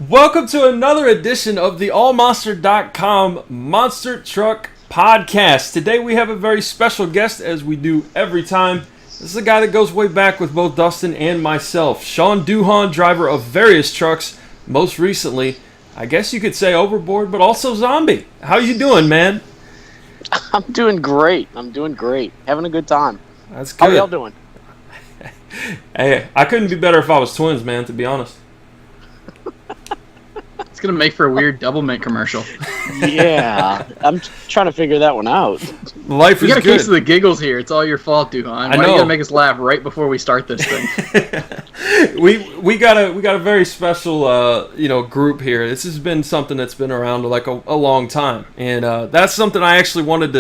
Welcome to another edition of the AllMonster.com Monster Truck Podcast. Today we have a very special guest, as we do every time. This is a guy that goes way back with both Dustin and myself. Sean DUHON, driver of various trucks, most recently, I guess you could say Overboard, but also Zombie. How you doing, man? I'm doing great. Having a good time. That's good. How y'all doing? Hey, I couldn't be better if I was twins, man, to be honest. It's going to make for a weird double mint commercial. Yeah, I'm trying to figure that one out. Life is good. We got a case of the giggles here. It's all your fault, Duhan. Why I know. are you going to make us laugh right before we start this thing? we got a very special group here. This has been something that's been around like a long time, and that's something I actually wanted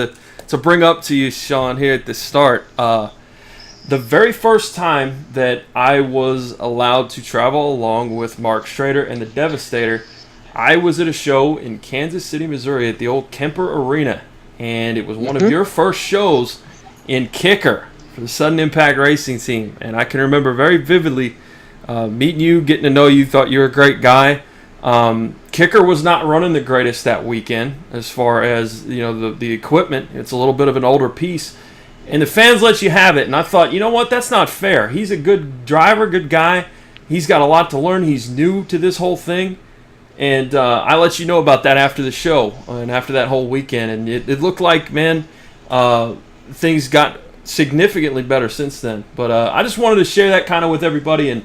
to bring up to you, Sean, here at the start. The very first time that I was allowed to travel along with Mark Schrader and the Devastator, I was at a show in Kansas City, Missouri at the old Kemper Arena, and it was one of your first shows in Kicker for the Sudden Impact Racing team. And I can remember very vividly meeting you, getting to know you, thought you were a great guy. Kicker was not running the greatest that weekend as far as the equipment. It's a little bit of an older piece. And the fans let you have it. And I thought, you know what? That's not fair. He's a good driver, good guy. He's got a lot to learn. He's new to this whole thing. And I let you know about that after the show and after that whole weekend. And it looked like, man, things got significantly better since then. But I just wanted to share that kind of with everybody. And,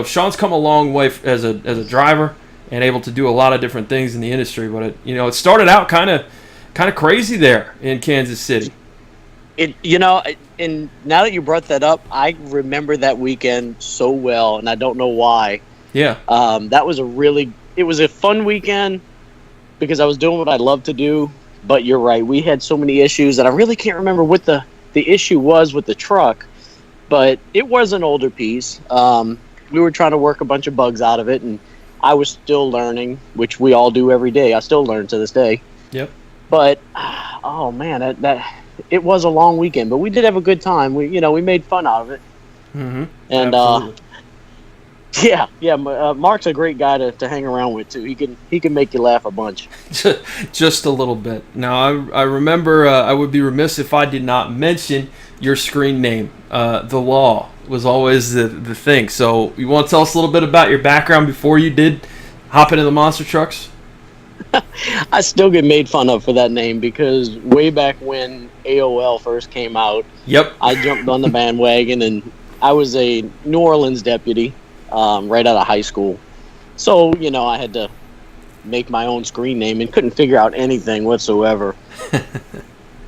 Sean's come a long way as a driver and able to do a lot of different things in the industry. But, it started out kind of crazy there in Kansas City. And now that you brought that up, I remember that weekend so well, and I don't know why. Yeah. It was a fun weekend because I was doing what I love to do. But you're right, we had so many issues, and I really can't remember what the issue was with the truck. But it was an older piece. We were trying to work a bunch of bugs out of it, and I was still learning, which we all do every day. I still learn to this day. Yep. But oh man, that it was a long weekend, but we did have a good time. We made fun out of it. Mm-hmm. And Mark's a great guy to hang around with too. He can make you laugh a bunch. Just a little bit. Now I remember I would be remiss if I did not mention your screen name. The Law was always the thing. So you want to tell us a little bit about your background before you did hop into the monster trucks? I still get made fun of for that name because way back when AOL first came out, yep, I jumped on the bandwagon, and I was a New Orleans deputy right out of high school. So, I had to make my own screen name and couldn't figure out anything whatsoever.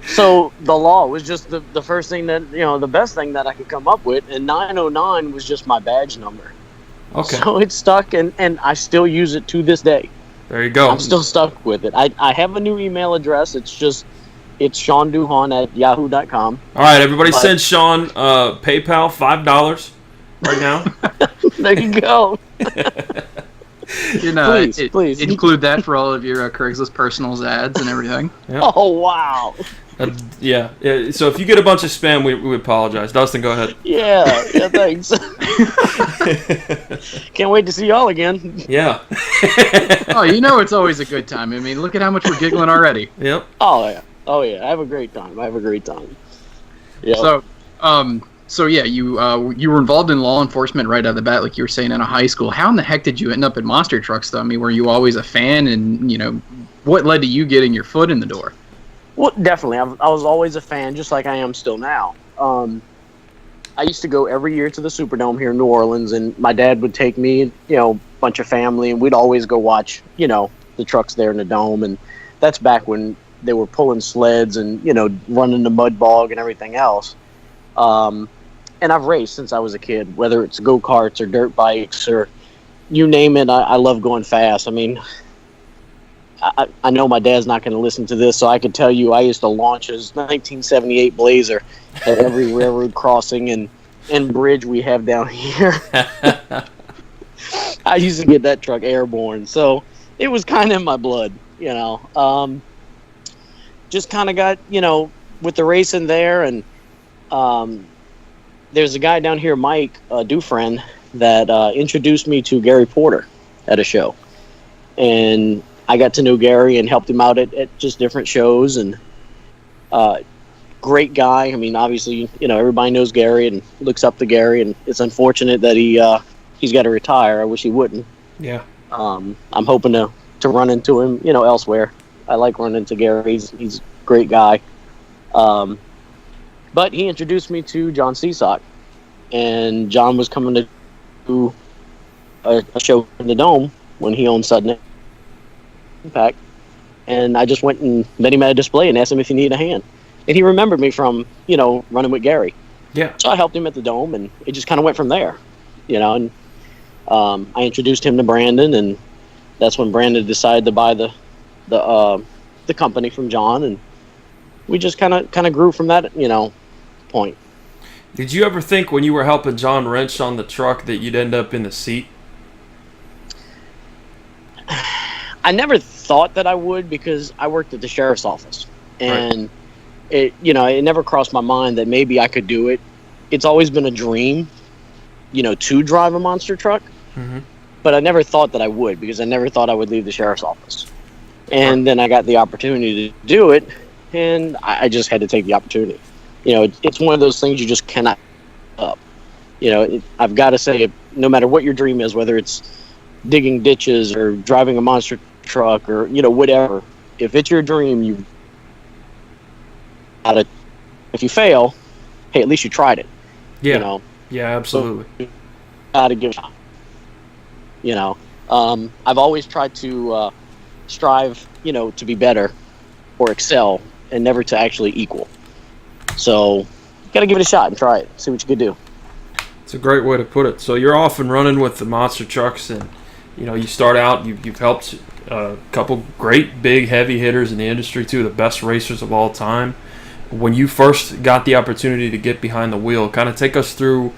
So the Law was just the first thing that, the best thing that I could come up with, and 909 was just my badge number. Okay. So it stuck, and I still use it to this day. There you go. I'm still stuck with it. I have a new email address. It's Sean DUHON at yahoo.com. All right, everybody send Sean PayPal $5 right now. There you go. Please include that for all of your Craigslist personals ads and everything. Yep. Oh, wow. Yeah. So if you get a bunch of spam, we apologize. Dustin, go ahead. Yeah, thanks. Can't wait to see y'all again. Yeah. It's always a good time. I mean, look at how much we're giggling already. Yep. Oh yeah. I have a great time. Yeah. So you were involved in law enforcement right out of the bat, like you were saying, in a high school. How in the heck did you end up in monster trucks, though? I mean, were you always a fan, and what led to you getting your foot in the door? Well, definitely. I was always a fan, just like I am still now. I used to go every year to the Superdome here in New Orleans, and my dad would take me, bunch of family, and we'd always go watch, the trucks there in the dome. And that's back when they were pulling sleds and, running the mud bog and everything else. And I've raced since I was a kid, whether it's go-karts or dirt bikes or you name it. I love going fast. I mean, I know my dad's not going to listen to this, so I can tell you I used to launch his 1978 Blazer at every railroad crossing and bridge we have down here. I used to get that truck airborne, so it was kind of in my blood, Just kind of got, with the racing there, and there's a guy down here, Mike Dufresne, that introduced me to Gary Porter at a show. and I got to know Gary and helped him out at just different shows. And great guy. I mean, obviously, everybody knows Gary and looks up to Gary, and it's unfortunate that he's got to retire. I wish he wouldn't. Yeah. I'm hoping to run into him, elsewhere. I like running into Gary. He's a great guy. But he introduced me to John Seasock, and John was coming to do a show in the Dome when he owned Sudden Impact, and I just went and met him at a display and asked him if he needed a hand, and he remembered me from running with Gary. Yeah. So I helped him at the Dome, and it just kind of went from there, and I introduced him to Brandon, and that's when Brandon decided to buy the company from John, and we just kind of grew from that point. Did you ever think when you were helping John wrench on the truck that you'd end up in the seat? I never thought that I would, because I worked at the sheriff's office, and it never crossed my mind that maybe I could do it. It's always been a dream, to drive a monster truck, but I never thought that I would, because I never thought I would leave the sheriff's office. And then I got the opportunity to do it, and I just had to take the opportunity. It's one of those things you just cannot up. I've got to say, no matter what your dream is, whether it's digging ditches or driving a monster truck or whatever, if it's your dream, you gotta. If you fail, hey, at least you tried it. Yeah. Yeah, absolutely. So you gotta give it a shot. I've always tried to strive, to be better or excel, and never to actually equal. So you got to give it a shot and try it. See what you can do. It's a great way to put it. So you're off and running with the monster trucks, and you start out. You've helped a couple great big heavy hitters in the industry, too, the best racers of all time. When you first got the opportunity to get behind the wheel, kind of take us through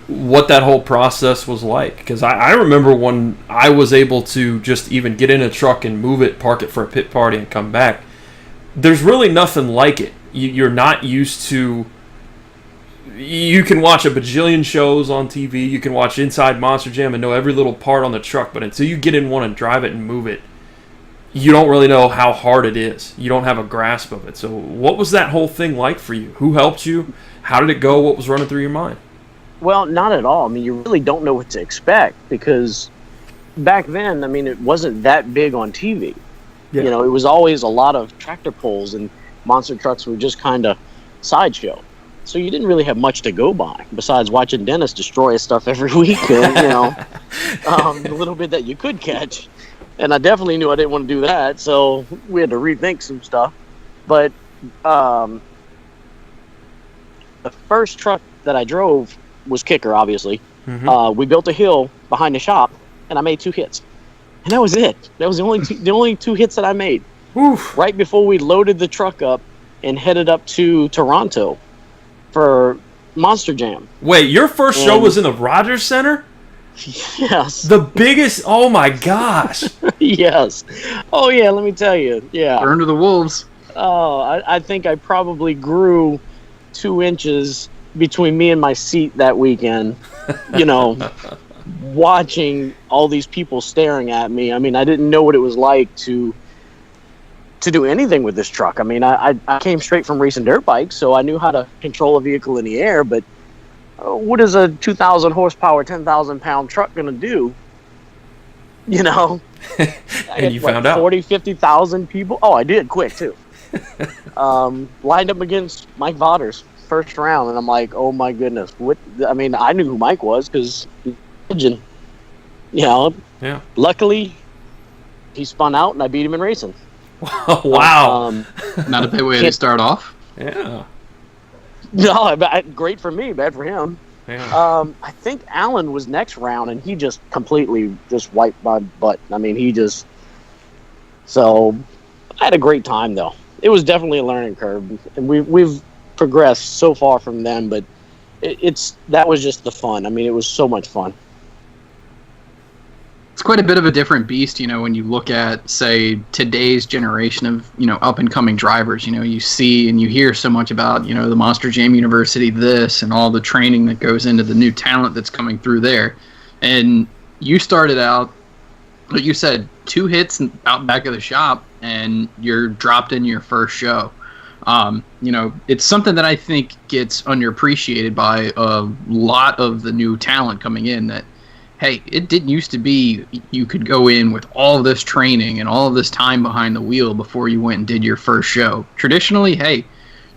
what that whole process was like. Because I remember when I was able to just even get in a truck and move it, park it for a pit party, and come back. There's really nothing like it. You're not used to. You can watch a bajillion shows on TV. You can watch Inside Monster Jam and know every little part on the truck. But until you get in one and drive it and move it, you don't really know how hard it is. You don't have a grasp of it. So what was that whole thing like for you? Who helped you? How did it go? What was running through your mind? Well, not at all. I mean, you really don't know what to expect, because back then, it wasn't that big on TV. Yeah. It was always a lot of tractor pulls, and monster trucks were just kind of sideshow. So you didn't really have much to go by besides watching Dennis destroy his stuff every week, the little bit that you could catch. And I definitely knew I didn't want to do that, so we had to rethink some stuff. But the first truck that I drove was Kicker, obviously. We built a hill behind the shop, and I made 2 hits. And that was it. That was the only 2 hits that I made. Oof. Right before we loaded the truck up and headed up to Toronto for Monster Jam. Wait, your first show was in the Rogers Center? Yes. The biggest. Oh my gosh. Yes. Oh yeah. Let me tell you. Yeah. Burn to the wolves. Oh, I think I probably grew 2 inches between me and my seat that weekend. Watching all these people staring at me. I didn't know what it was like to do anything with this truck. I came straight from racing dirt bikes, so I knew how to control a vehicle in the air, but what is a 2,000 horsepower, 10,000 pound truck going to do? And you found out 40, 50,000 people. Oh, I did quick too. Lined up against Mike Vaters first round, and I'm like, oh my goodness. What? I knew who Mike was because, yeah. Luckily, he spun out, and I beat him in racing. Wow. Not a bad way to start off. Yeah. No, great for me, bad for him. Yeah. I think Alan was next round, and he just completely just wiped my butt. So I had a great time though. It was definitely a learning curve, and we've progressed so far from then. But that was just the fun. It was so much fun. It's quite a bit of a different beast, when you look at, say, today's generation of, up-and-coming drivers. You see and you hear so much about, the Monster Jam University this and all the training that goes into the new talent that's coming through there. And you started out like you said, 2 hits out back of the shop, and you're dropped in your first show. It's something that I think gets underappreciated by a lot of the new talent coming in. That, hey, it didn't used to be you could go in with all of this training and all of this time behind the wheel before you went and did your first show. Traditionally, hey,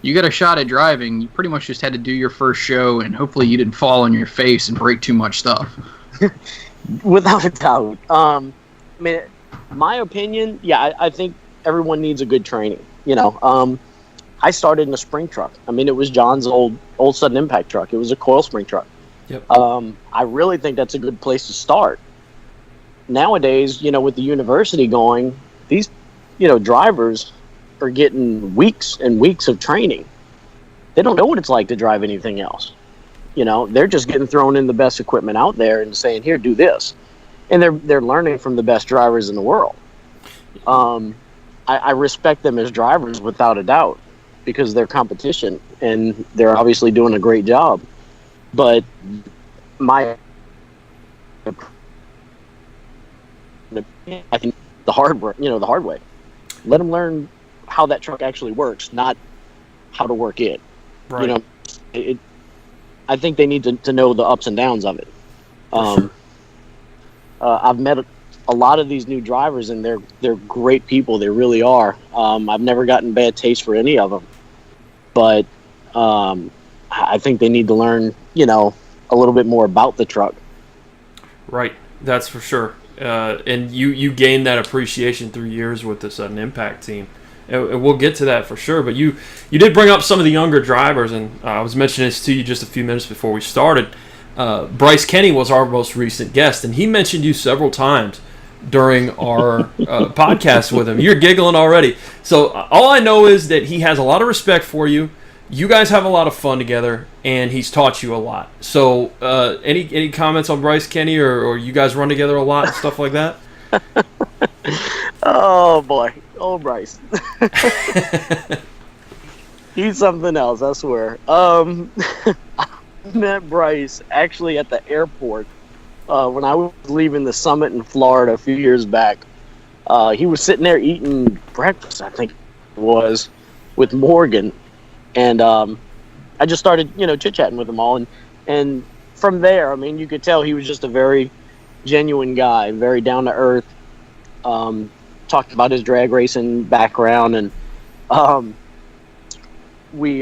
you got a shot at driving, you pretty much just had to do your first show, and hopefully you didn't fall on your face and break too much stuff. Without a doubt. My opinion, I think everyone needs a good training. I started in a spring truck. It was John's old sudden impact truck. It was a coil spring truck. Yep. I really think that's a good place to start. Nowadays, with the university going, these, drivers are getting weeks and weeks of training. They don't know what it's like to drive anything else. They're just getting thrown in the best equipment out there and saying, here, do this. And they're learning from the best drivers in the world. I respect them as drivers without a doubt, because they're competition and they're obviously doing a great job. But I think the hard way. Let them learn how that truck actually works, not how to work it. Right. I think they need to know the ups and downs of it. Sure. I've met a lot of these new drivers, and they're great people. They really are. I've never gotten bad taste for any of them, but I think they need to learn, a little bit more about the truck. Right, that's for sure. And you gained that appreciation through years with the sudden impact team. And we'll get to that for sure. But you did bring up some of the younger drivers, and I was mentioning this to you just a few minutes before we started. Bryce Kenny was our most recent guest, and he mentioned you several times during our podcast with him. You're giggling already. So all I know is that he has a lot of respect for you. You guys have a lot of fun together, and he's taught you a lot. So any comments on Bryce Kenny, or you guys run together a lot and stuff like that? Oh, boy. Oh, Bryce. He's something else, I swear. I met Bryce actually at the airport when I was leaving the summit in Florida a few years back. He was sitting there eating breakfast, I think it was, with Morgan. And I just started, chit-chatting with them all. And from there, you could tell he was just a very genuine guy, very down-to-earth. Talked about his drag racing background, and we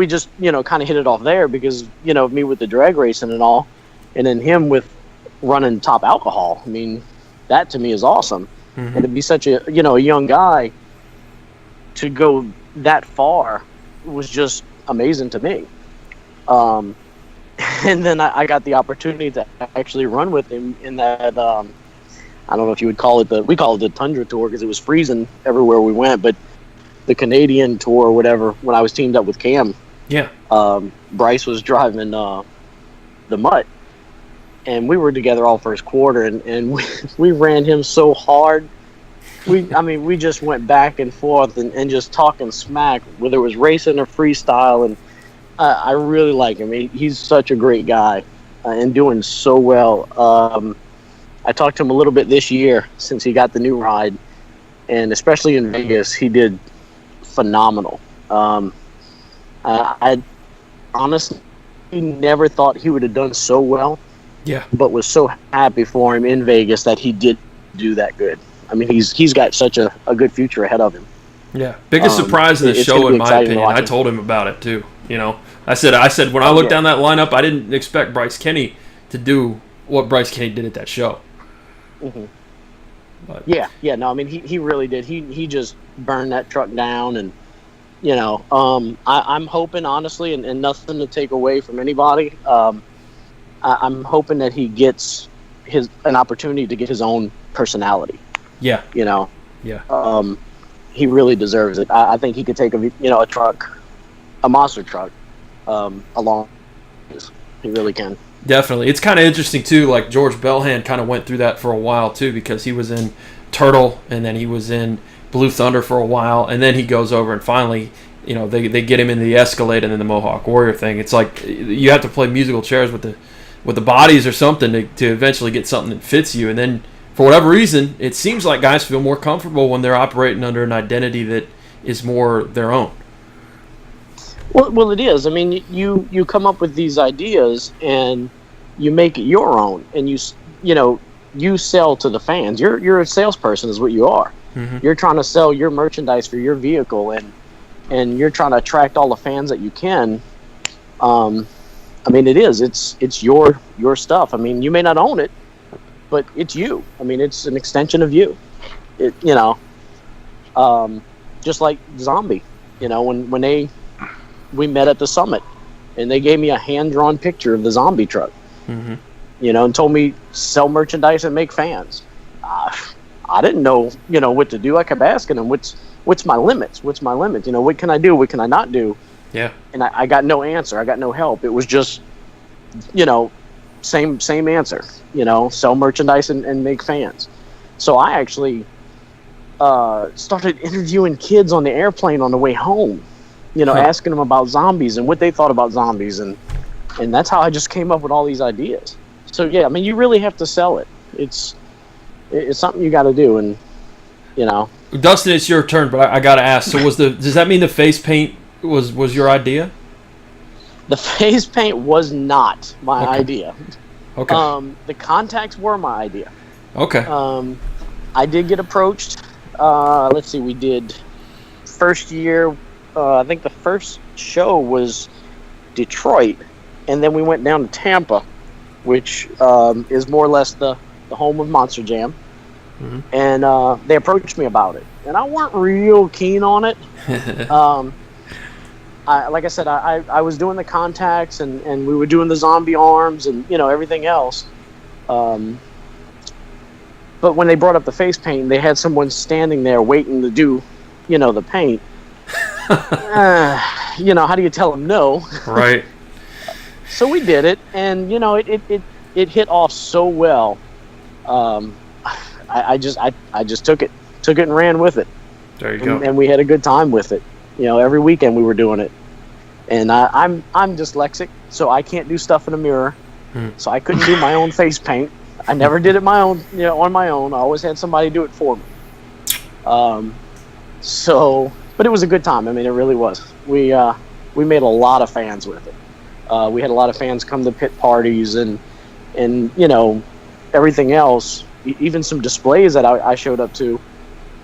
just kind of hit it off there because me with the drag racing and all, and then him with running Top Alcohol. That to me is awesome. Mm-hmm. And to be such a a young guy to go that far was just amazing to me. And then I got the opportunity to actually run with him in that. I don't know if you would call it we call it the Tundra Tour because it was freezing everywhere we went, but the Canadian Tour or whatever, when I was teamed up with Cam. Yeah. Bryce was driving the Mutt, and we were together all first quarter, and we ran him so hard. We just went back and forth and just talking smack, whether it was racing or freestyle, and I really like him. He's such a great guy and doing so well. I talked to him a little bit this year since he got the new ride, and especially in Vegas, he did phenomenal. I honestly never thought he would have done so well. Yeah. But was so happy for him in Vegas that he did do that good. He's got such a good future ahead of him. Yeah. Biggest surprise of the show, in my opinion. I told him about it too. I said when I looked down that lineup, I didn't expect Bryce Kenny to do what Bryce Kenny did at that show. Mm-hmm. But. He really did. He just burned that truck down, and I'm hoping, honestly, and nothing to take away from anybody. I'm hoping that he gets an opportunity to get his own personality. Yeah. Yeah. He really deserves it. I think he could take a truck, a monster truck, along. He really can. Definitely. It's kind of interesting, too. Like, George Bellhand kind of went through that for a while, too, because he was in Turtle, and then he was in Blue Thunder for a while, and then he goes over and finally, they get him into the Escalade and then the Mohawk Warrior thing. It's like you have to play musical chairs with the bodies or something to eventually get something that fits you, and then for whatever reason, it seems like guys feel more comfortable when they're operating under an identity that is more their own. Well, it is. I mean, you come up with these ideas and you make it your own, and you sell to the fans. You're a salesperson, is what you are. Mm-hmm. You're trying to sell your merchandise for your vehicle, and you're trying to attract all the fans that you can. I mean, it's your stuff. I mean, you may not own it, but it's you. I mean, it's an extension of you. Just like Zombie. When we met at the summit, and they gave me a hand-drawn picture of the Zombie truck. Mm-hmm. And told me sell merchandise and make fans. I didn't know, what to do. I kept asking them, what's my limits? What's my limits? What can I do? What can I not do? Yeah. And I got no answer. I got no help. It was just, same answer. Sell merchandise and make fans. So I actually started interviewing kids on the airplane on the way home. Asking them about zombies and what they thought about zombies, and that's how I just came up with all these ideas. So yeah, I mean, you really have to sell it. It's something you got to do, and Dustin, it's your turn, but I got to ask. So does that mean the face paint was your idea? The face paint was not my idea. Okay. The contacts were my idea. Okay. I did get approached. Let's see, we did first year. I think the first show was Detroit, and then we went down to Tampa, which is more or less the home of Monster Jam. Mm-hmm. And they approached me about it, and I weren't real keen on it. Like I said, I was doing the contacts, and we were doing the zombie arms and everything else. But when they brought up the face paint, they had someone standing there waiting to do the paint. How do you tell them no? Right. So we did it, and it hit off so well. I just took it and ran with it. There you go. And we had a good time with it. Every weekend we were doing it. And I'm dyslexic, so I can't do stuff in a mirror. So I couldn't do my own face paint. I never did it on my own. I always had somebody do it for me. But it was a good time. I mean, it really was. We made a lot of fans with it. We had a lot of fans come to pit parties and everything else. Even some displays that I showed up to,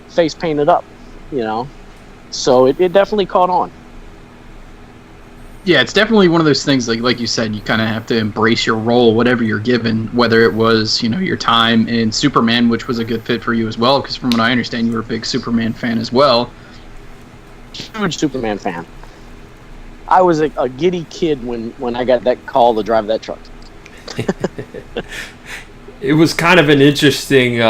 face painted up. So it definitely caught on. Yeah, it's definitely one of those things, like you said, you kind of have to embrace your role, whatever you're given, whether it was, your time in Superman, which was a good fit for you as well, because from what I understand, you were a big Superman fan as well. Huge Superman fan. I was a giddy kid when I got that call to drive that truck. It was kind of an interesting,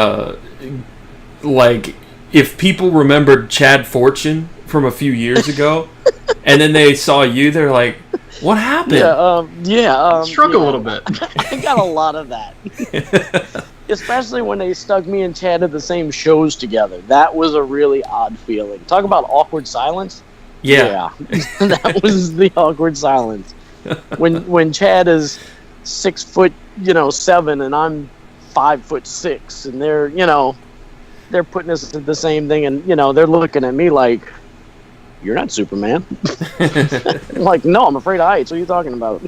if people remembered Chad Fortune from a few years ago, and then they saw you, they're like, "What happened?" Struck a little bit. I got a lot of that, especially when they stuck me and Chad at the same shows together. That was a really odd feeling. Talk about awkward silence. Yeah. That was the awkward silence. When Chad is 6'7" and I'm 5'6", and they're putting us at the same thing, and they're looking at me like, "You're not Superman." I'm like, "No, I'm afraid of heights. What are you talking about?"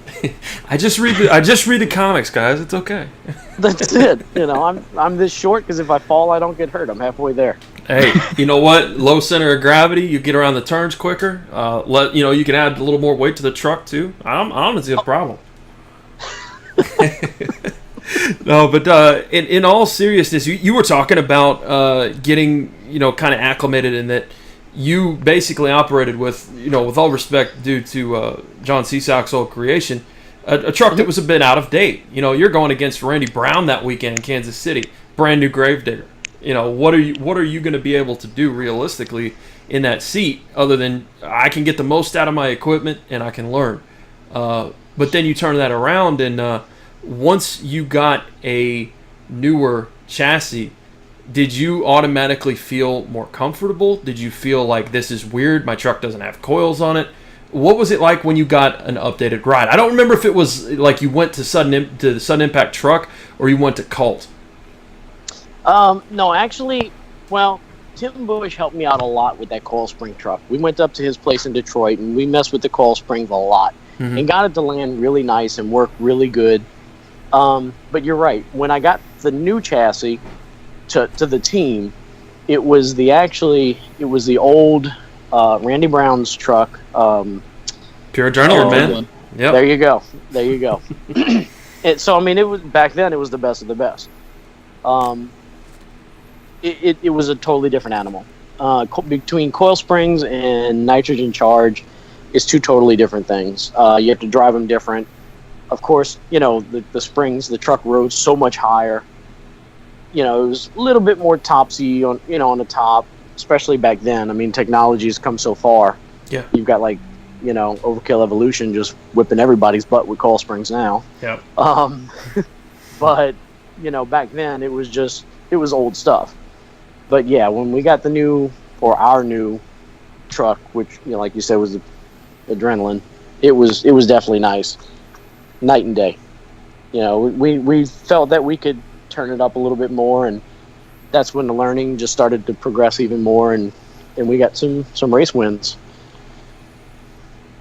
I just read the comics, guys. It's okay. That's it. I'm this short because if I fall, I don't get hurt. I'm halfway there. Hey, you know what? Low center of gravity. You get around the turns quicker. You can add a little more weight to the truck too. I don't see a problem. No, but in all seriousness, you were talking about getting kind of acclimated, in that you basically operated with all respect due to John Cesak's old creation, a truck that was a bit out of date. You're going against Randy Brown that weekend in Kansas City, brand new Gravedigger. What are you going to be able to do realistically in that seat, other than I can get the most out of my equipment and I can learn. But then you turn that around, and once you got a newer chassis, did you automatically feel more comfortable? Did you feel like, this is weird, my truck doesn't have coils on it? What was it like when you got an updated ride? I don't remember if it was like you went to the Sudden Impact truck or you went to Cult. No, actually, well, Tim Bush helped me out a lot with that coil spring truck. We went up to his place in Detroit, and we messed with the coil springs a lot, and got it to land really nice and work really good. But you're right. When I got the new chassis to the team, it was the old Randy Brown's truck. Pure adrenaline, man. Yep. There you go. And so I mean, it was back then. It was the best of the best. It was a totally different animal. Between coil springs and nitrogen charge is two totally different things. You have to drive them different. Of course, the springs, the truck rode so much higher. It was a little bit more topsy on the top, especially back then. I mean, technology's come so far. Yeah. You've got Overkill Evolution just whipping everybody's butt with coil springs now. Yep. But back then it was old stuff. But yeah, when we got our new truck, which like you said was the adrenaline, it was definitely nice, night and day. We felt that we could turn it up a little bit more, and that's when the learning just started to progress even more, and we got some race wins.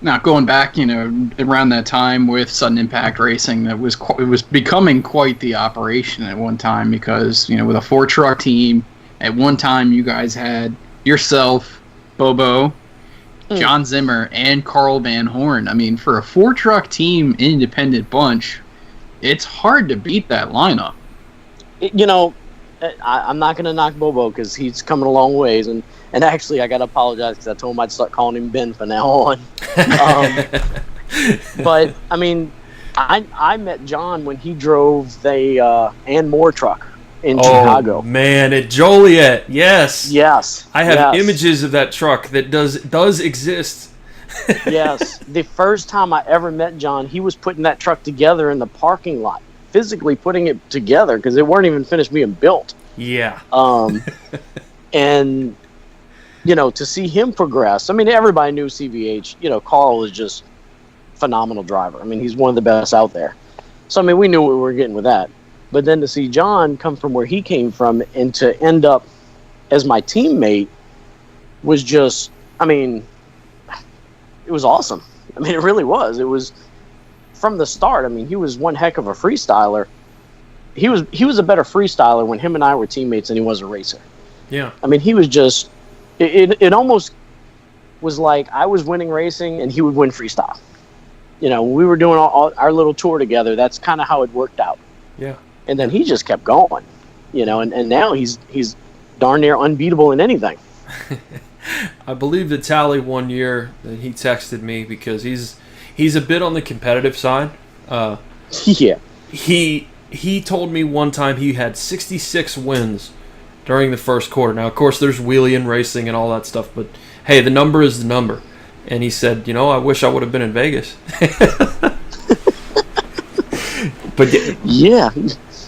Now, going back, around that time with Sudden Impact Racing, it was becoming quite the operation at one time because, with a 4-truck team, at one time you guys had yourself, Bobo, John Zimmer, and Carl Van Horn. I mean, for a 4-truck team, independent bunch, it's hard to beat that lineup. I'm not going to knock Bobo because he's coming a long ways, and actually I got to apologize because I told him I'd start calling him Ben from now on. But I mean, I met John when he drove the and More truck in Chicago. Man, at Joliet, yes. I have yes. images of that truck that does exist. Yes, the first time I ever met John, he was putting that truck together in the parking lot, physically putting it together because it weren't even finished being built. Yeah. And to see him progress. I mean, everybody knew CVH. Carl is just phenomenal driver. I mean, he's one of the best out there. So I mean, we knew what we were getting with that. But then to see John come from where he came from and to end up as my teammate was just, I mean, it was awesome. I mean, it really was. It was from the start. I mean, he was one heck of a freestyler. He was a better freestyler when him and I were teammates than he was a racer. Yeah. I mean, he was just, it almost was like I was winning racing and he would win freestyle. We were doing all our little tour together. That's kind of how it worked out. Yeah. And then he just kept going, and now he's darn near unbeatable in anything. I believe the tally one year that he texted me because he's a bit on the competitive side. Yeah. He told me one time he had 66 wins during the first quarter. Now, of course, there's wheeling racing and all that stuff, but hey, the number is the number. And he said, I wish I would have been in Vegas. But yeah.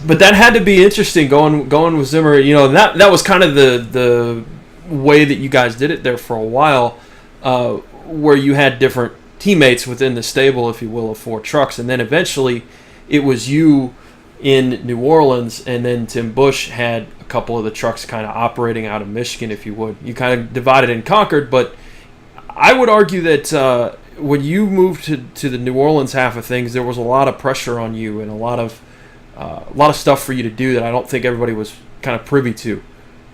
But that had to be interesting going with Zimmer. That was kind of the way that you guys did it there for a while, where you had different teammates within the stable, if you will, of 4 trucks, and then eventually it was you in New Orleans, and then Tim Bush had a couple of the trucks kind of operating out of Michigan, if you would. You kind of divided and conquered, but I would argue that when you moved to the New Orleans half of things, there was a lot of pressure on you and a lot of stuff for you to do that I don't think everybody was kind of privy to.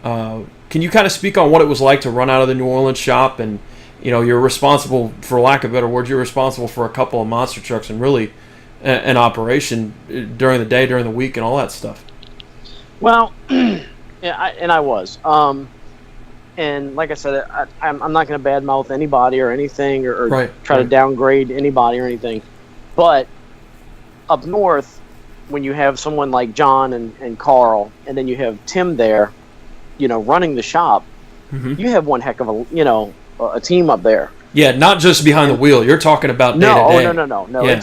Can you kind of speak on what it was like to run out of the New Orleans shop? And you're responsible, for lack of better words, you're responsible for a couple of monster trucks and really an operation during the day, during the week, and all that stuff. Well, I was. And like I said, I'm not going to badmouth anybody or anything or try to downgrade anybody or anything. But up north, when you have someone like John and Carl, and then you have Tim there, running the shop, you have one heck of a team up there. Yeah, not just behind the wheel. You're talking about day to day. No. Yeah.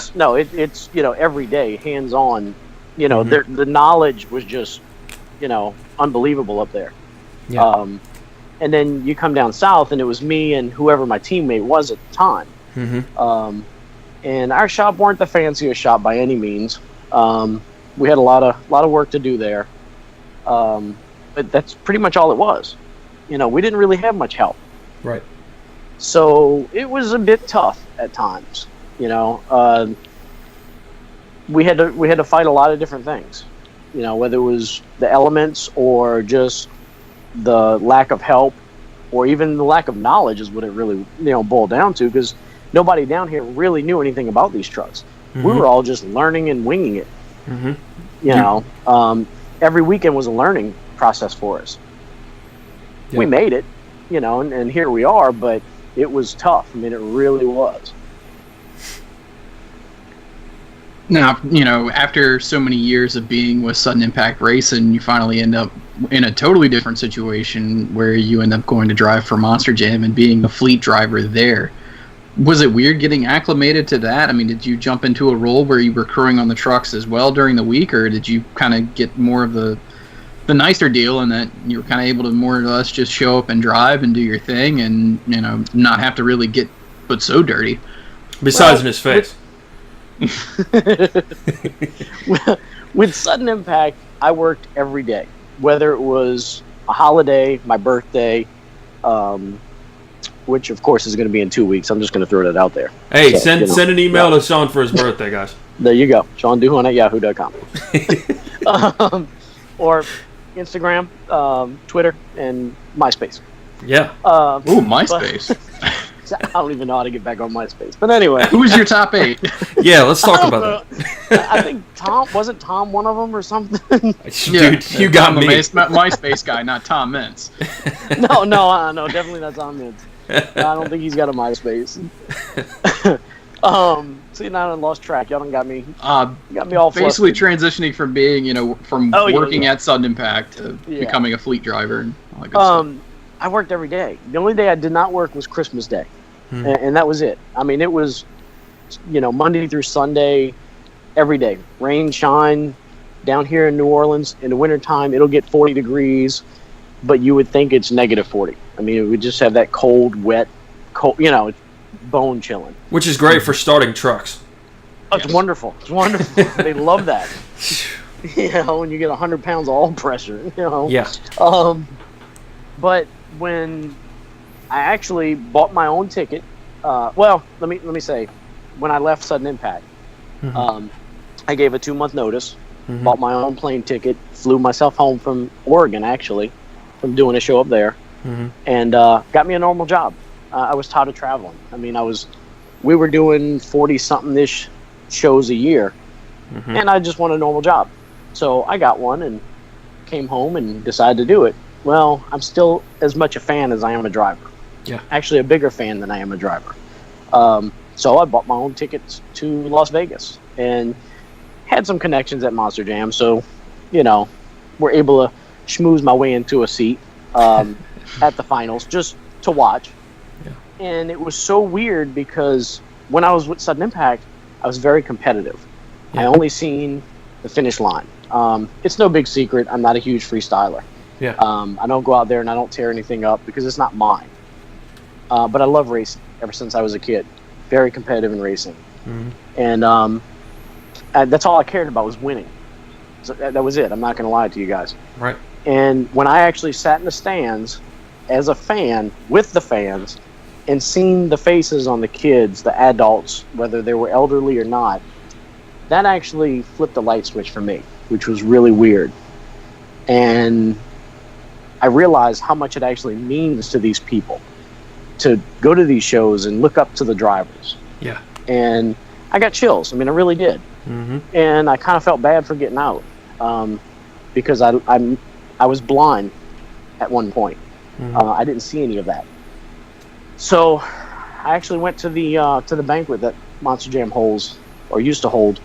It's every day, hands on. The knowledge was just unbelievable up there. Yeah. And then you come down south, and it was me and whoever my teammate was at the time. And our shop weren't the fanciest shop by any means. We had a lot of work to do there. but that's pretty much all it was. You know, we didn't really have much help. Right. So it was a bit tough at times. You know, we had to fight a lot of different things. You know, whether it was the elements or just the lack of help, or even the lack of knowledge is what it really boiled down to, because nobody down here really knew anything about these trucks. Mm-hmm. We were all just learning and winging it. Mm-hmm. You know, every weekend was a learning process for us. Yeah. We made it, and here we are, but it was tough. I mean, it really was. Now, after so many years of being with Sudden Impact Racing, you finally end up in a totally different situation where you end up going to drive for Monster Jam and being a fleet driver there. Was it weird getting acclimated to that? I mean, did you jump into a role where you were crewing on the trucks as well during the week, or did you kind of get more of the nicer deal in that you were kind of able to more or less just show up and drive and do your thing and, not have to really get put so dirty? Besides in his face. With Sudden Impact, I worked every day, whether it was a holiday, my birthday, which of course is going to be in 2 weeks. I'm just going to throw that out there. Hey, so, send an email to Sean for his birthday, guys. There you go, SeanDuhon@yahoo.com. Or Instagram, Twitter, and MySpace. Yeah. Ooh, MySpace. I don't even know how to get back on MySpace. But anyway. Who's your top 8? Yeah, let's talk about that. I think wasn't Tom one of them or something? Dude, you got me. MySpace guy, not Tom Mintz. No, definitely not Tom Mintz. I don't think he's got a MySpace. See, now I lost track. Y'all done got me all basically flustered. Transitioning from being, from working at Sudden Impact to becoming a fleet driver and all that good stuff. I worked every day. The only day I did not work was Christmas Day, and that was it. I mean, it was, Monday through Sunday, every day. Rain, shine. Down here in New Orleans, in the wintertime, it'll get 40 degrees, but you would think it's negative 40. I mean, it would just have that cold, wet, bone chilling. Which is great for starting trucks. Oh, it's wonderful. It's wonderful. They love that. When you get 100 pounds of oil pressure, Yeah. But when I actually bought my own ticket, let me say, when I left Sudden Impact, I gave a 2-month notice, bought my own plane ticket, flew myself home from Oregon, actually, from doing a show up there, and got me a normal job. I was tired of traveling. I mean, we were doing 40-something-ish shows a year, and I just want a normal job. So I got one and came home and decided to do it. Well, I'm still as much a fan as I am a driver. Yeah. Actually, a bigger fan than I am a driver. So I bought my own tickets to Las Vegas and had some connections at Monster Jam. So, we're able to schmooze my way into a seat at the finals just to watch. Yeah. And it was so weird because when I was with Sudden Impact, I was very competitive. Yeah. I only seen the finish line. It's no big secret. I'm not a huge freestyler. Yeah. I don't go out there and I don't tear anything up because it's not mine. But I love racing ever since I was a kid. Very competitive in racing. And that's all I cared about was winning. So that was it. I'm not going to lie to you guys. Right. And when I actually sat in the stands as a fan with the fans and seen the faces on the kids, the adults, whether they were elderly or not, that actually flipped the light switch for me, which was really weird. And I realized how much it actually means to these people to go to these shows and look up to the drivers. Yeah. And I got chills. I mean, I really did. And I kind of felt bad for getting out because I was blind at one point. I didn't see any of that. So I actually went to the banquet that Monster Jam holds or used to hold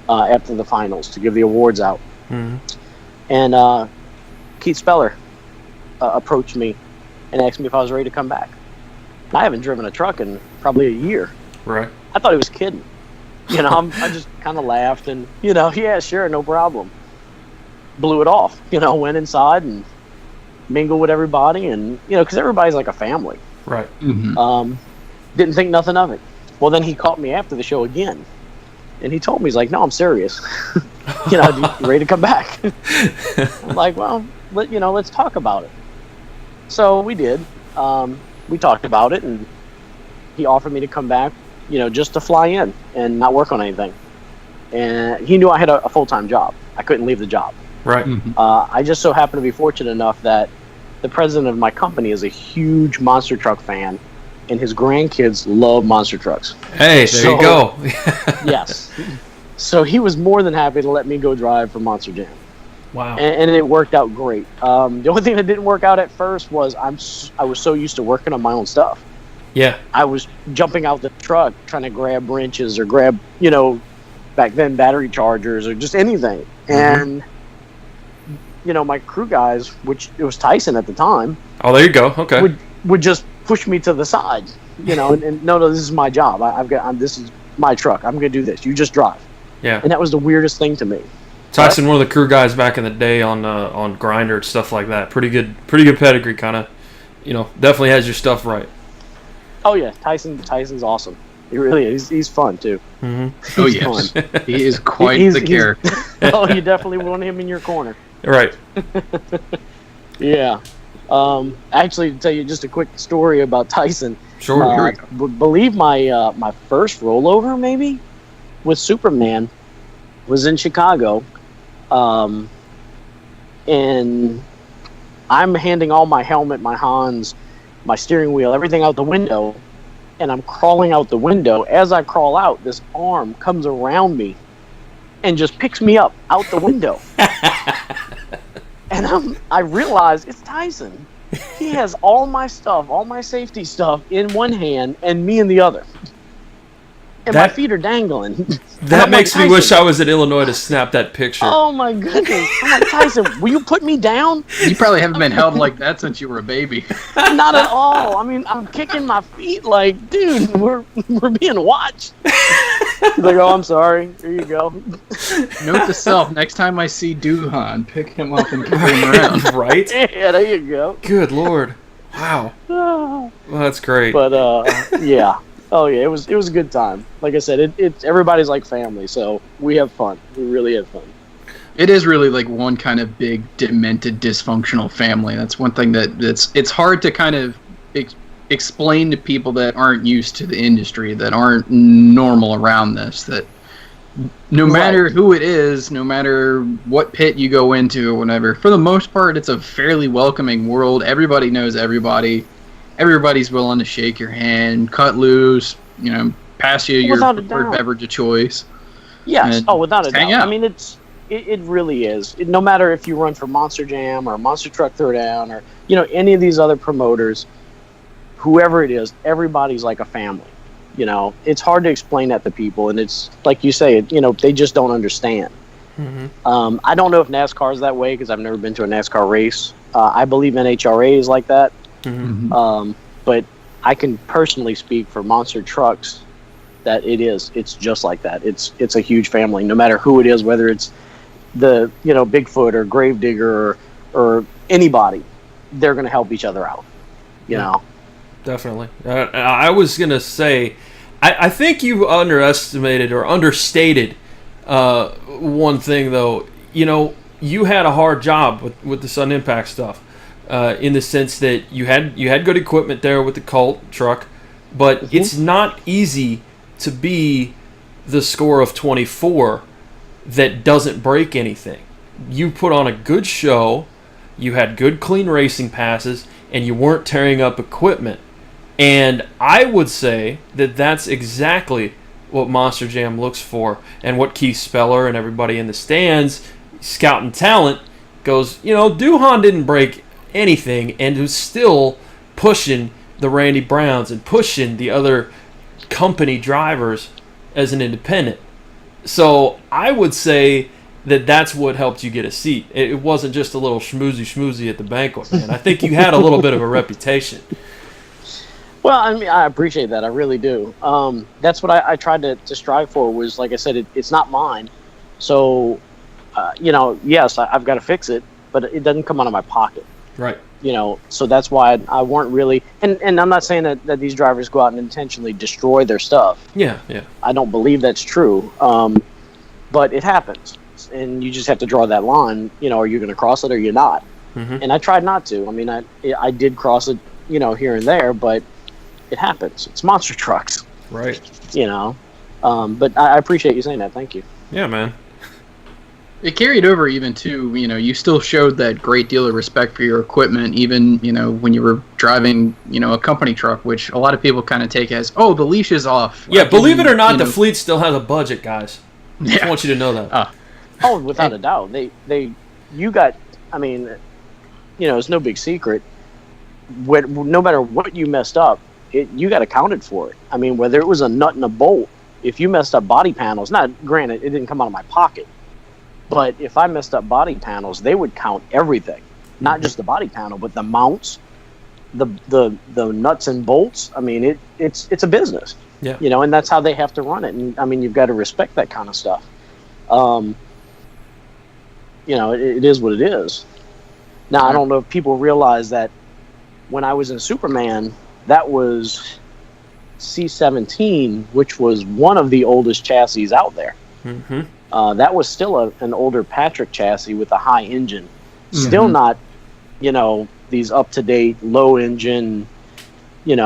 after the finals to give the awards out. And Keith Speller approached me and asked me if I was ready to come back. I haven't driven a truck in probably a year. Right. I thought he was kidding. I just kind of laughed and, yeah, sure, no problem. Blew it off, went inside and mingled with everybody and, because everybody's like a family. Right. Didn't think nothing of it. Well, then he caught me after the show again. And he told me, he's like, no, I'm serious. You ready to come back? I'm like, well, let's talk about it. So we did. We talked about it, and he offered me to come back, just to fly in and not work on anything. And he knew I had a full-time job. I couldn't leave the job. Right. Mm-hmm. I just so happened to be fortunate enough that the president of my company is a huge monster truck fan, and his grandkids love monster trucks. Hey, there you go. Yes. So he was more than happy to let me go drive for Monster Jam. Wow. And it worked out great. The only thing that didn't work out at first was I was so used to working on my own stuff. Yeah. I was jumping out the truck trying to grab wrenches or grab, back then battery chargers or just anything. And, my crew guys, which it was Tyson at the time. Oh, there you go. Okay. Would just push me to the side, and no, this is my job. This is my truck. I'm going to do this. You just drive. Yeah. And that was the weirdest thing to me. Tyson, one of the crew guys back in the day on Grinder and stuff like that. Pretty good pedigree, kind of. Definitely has your stuff right. Oh yeah, Tyson's awesome. He really is. He's fun too. Mm-hmm. Oh yes, he is quite the character. Oh, you definitely want him in your corner. Right. Yeah. Actually, to tell you just a quick story about Tyson. Sure. I believe my first rollover maybe with Superman was in Chicago, and I'm handing all my helmet, my Hans, my steering wheel, everything out the window, and I'm crawling out the window. As I crawl out, this arm comes around me and just picks me up out the window. And I realize it's Tyson. He has all my stuff, all my safety stuff in one hand and me in the other. And my feet are dangling. That makes me wish I was in Illinois to snap that picture. Oh my goodness. I'm like, Tyson, will you put me down? You probably haven't been held like that since you were a baby. Not at all. I mean, I'm kicking my feet like, dude, we're being watched. He's like, oh, I'm sorry. Here you go. Note to self, next time I see DUHON, pick him up and carry him around. Right? Yeah, there you go. Good Lord. Wow. Well, that's great. But, yeah. Oh yeah, it was a good time. Like I said, it's everybody's like family, so we have fun. We really have fun. It is really like one kind of big, demented, dysfunctional family. That's one thing it's hard to kind of explain to people that aren't used to the industry, that aren't normal around this. That no matter who it is, no matter what pit you go into or whatever, for the most part, it's a fairly welcoming world. Everybody knows everybody. Everybody's willing to shake your hand, cut loose, pass you your preferred beverage of choice. Yes. Oh, without a doubt. Out. I mean, it really is. No matter if you run for Monster Jam or Monster Truck Throwdown or any of these other promoters, whoever it is, everybody's like a family. It's hard to explain that to people, and it's like you say, they just don't understand. Mm-hmm. I don't know if NASCAR is that way because I've never been to a NASCAR race. I believe NHRA is like that. Mm-hmm. But I can personally speak for Monster Trucks that it's just like that. It's a huge family. No matter who it is, whether it's the Bigfoot or Gravedigger or anybody, they're going to help each other out. Definitely. I was going to say, I think you underestimated or understated one thing though. You had a hard job with the Sudden Impact stuff. In the sense that you had good equipment there with the Cult truck, but it's not easy to be the score of 24 that doesn't break anything. You put on a good show, you had good clean racing passes, and you weren't tearing up equipment. And I would say that that's exactly what Monster Jam looks for, and what Keith Speller and everybody in the stands, scouting talent, goes, DUHON didn't break anything and was still pushing the Randy Browns and pushing the other company drivers as an independent. So I would say that that's what helped you get a seat. It wasn't just a little schmoozy at the banquet, man. I think you had a little bit of a reputation. Well, I mean, I appreciate that. I really do. That's what I tried to strive for was, like I said, it's not mine. So, yes, I've got to fix it, but it doesn't come out of my pocket. Right. So that's why I weren't really, and I'm not saying that these drivers go out and intentionally destroy their stuff. Yeah. I don't believe that's true. But it happens, and you just have to draw that line. Are you going to cross it or you're not? and I tried not to. I mean, I did cross it, here and there, but it happens. It's monster trucks, Right. But I appreciate you saying that. Thank you. Yeah, man. It carried over even to, you still showed that great deal of respect for your equipment, even, when you were driving, a company truck, which a lot of people kind of take as, oh, the leash is off. Yeah, believe it or not, the fleet still has a budget, guys. I just want you to know that. Oh, without a doubt. You got, I mean, it's no big secret. No matter what you messed up, you got accounted for it. I mean, whether it was a nut and a bolt, if you messed up body panels, granted, it didn't come out of my pocket, but if I messed up body panels, they would count everything, not just the body panel, but the mounts, the nuts and bolts. I mean, it's a business, and that's how they have to run it. And I mean, you've got to respect that kind of stuff. It is what it is. Now, I don't know if people realize that when I was in Superman, that was C17, which was one of the oldest chassis out there. Mm-hmm. That was still an older Patrick chassis with a high engine. Still not, these up-to-date, low-engine, they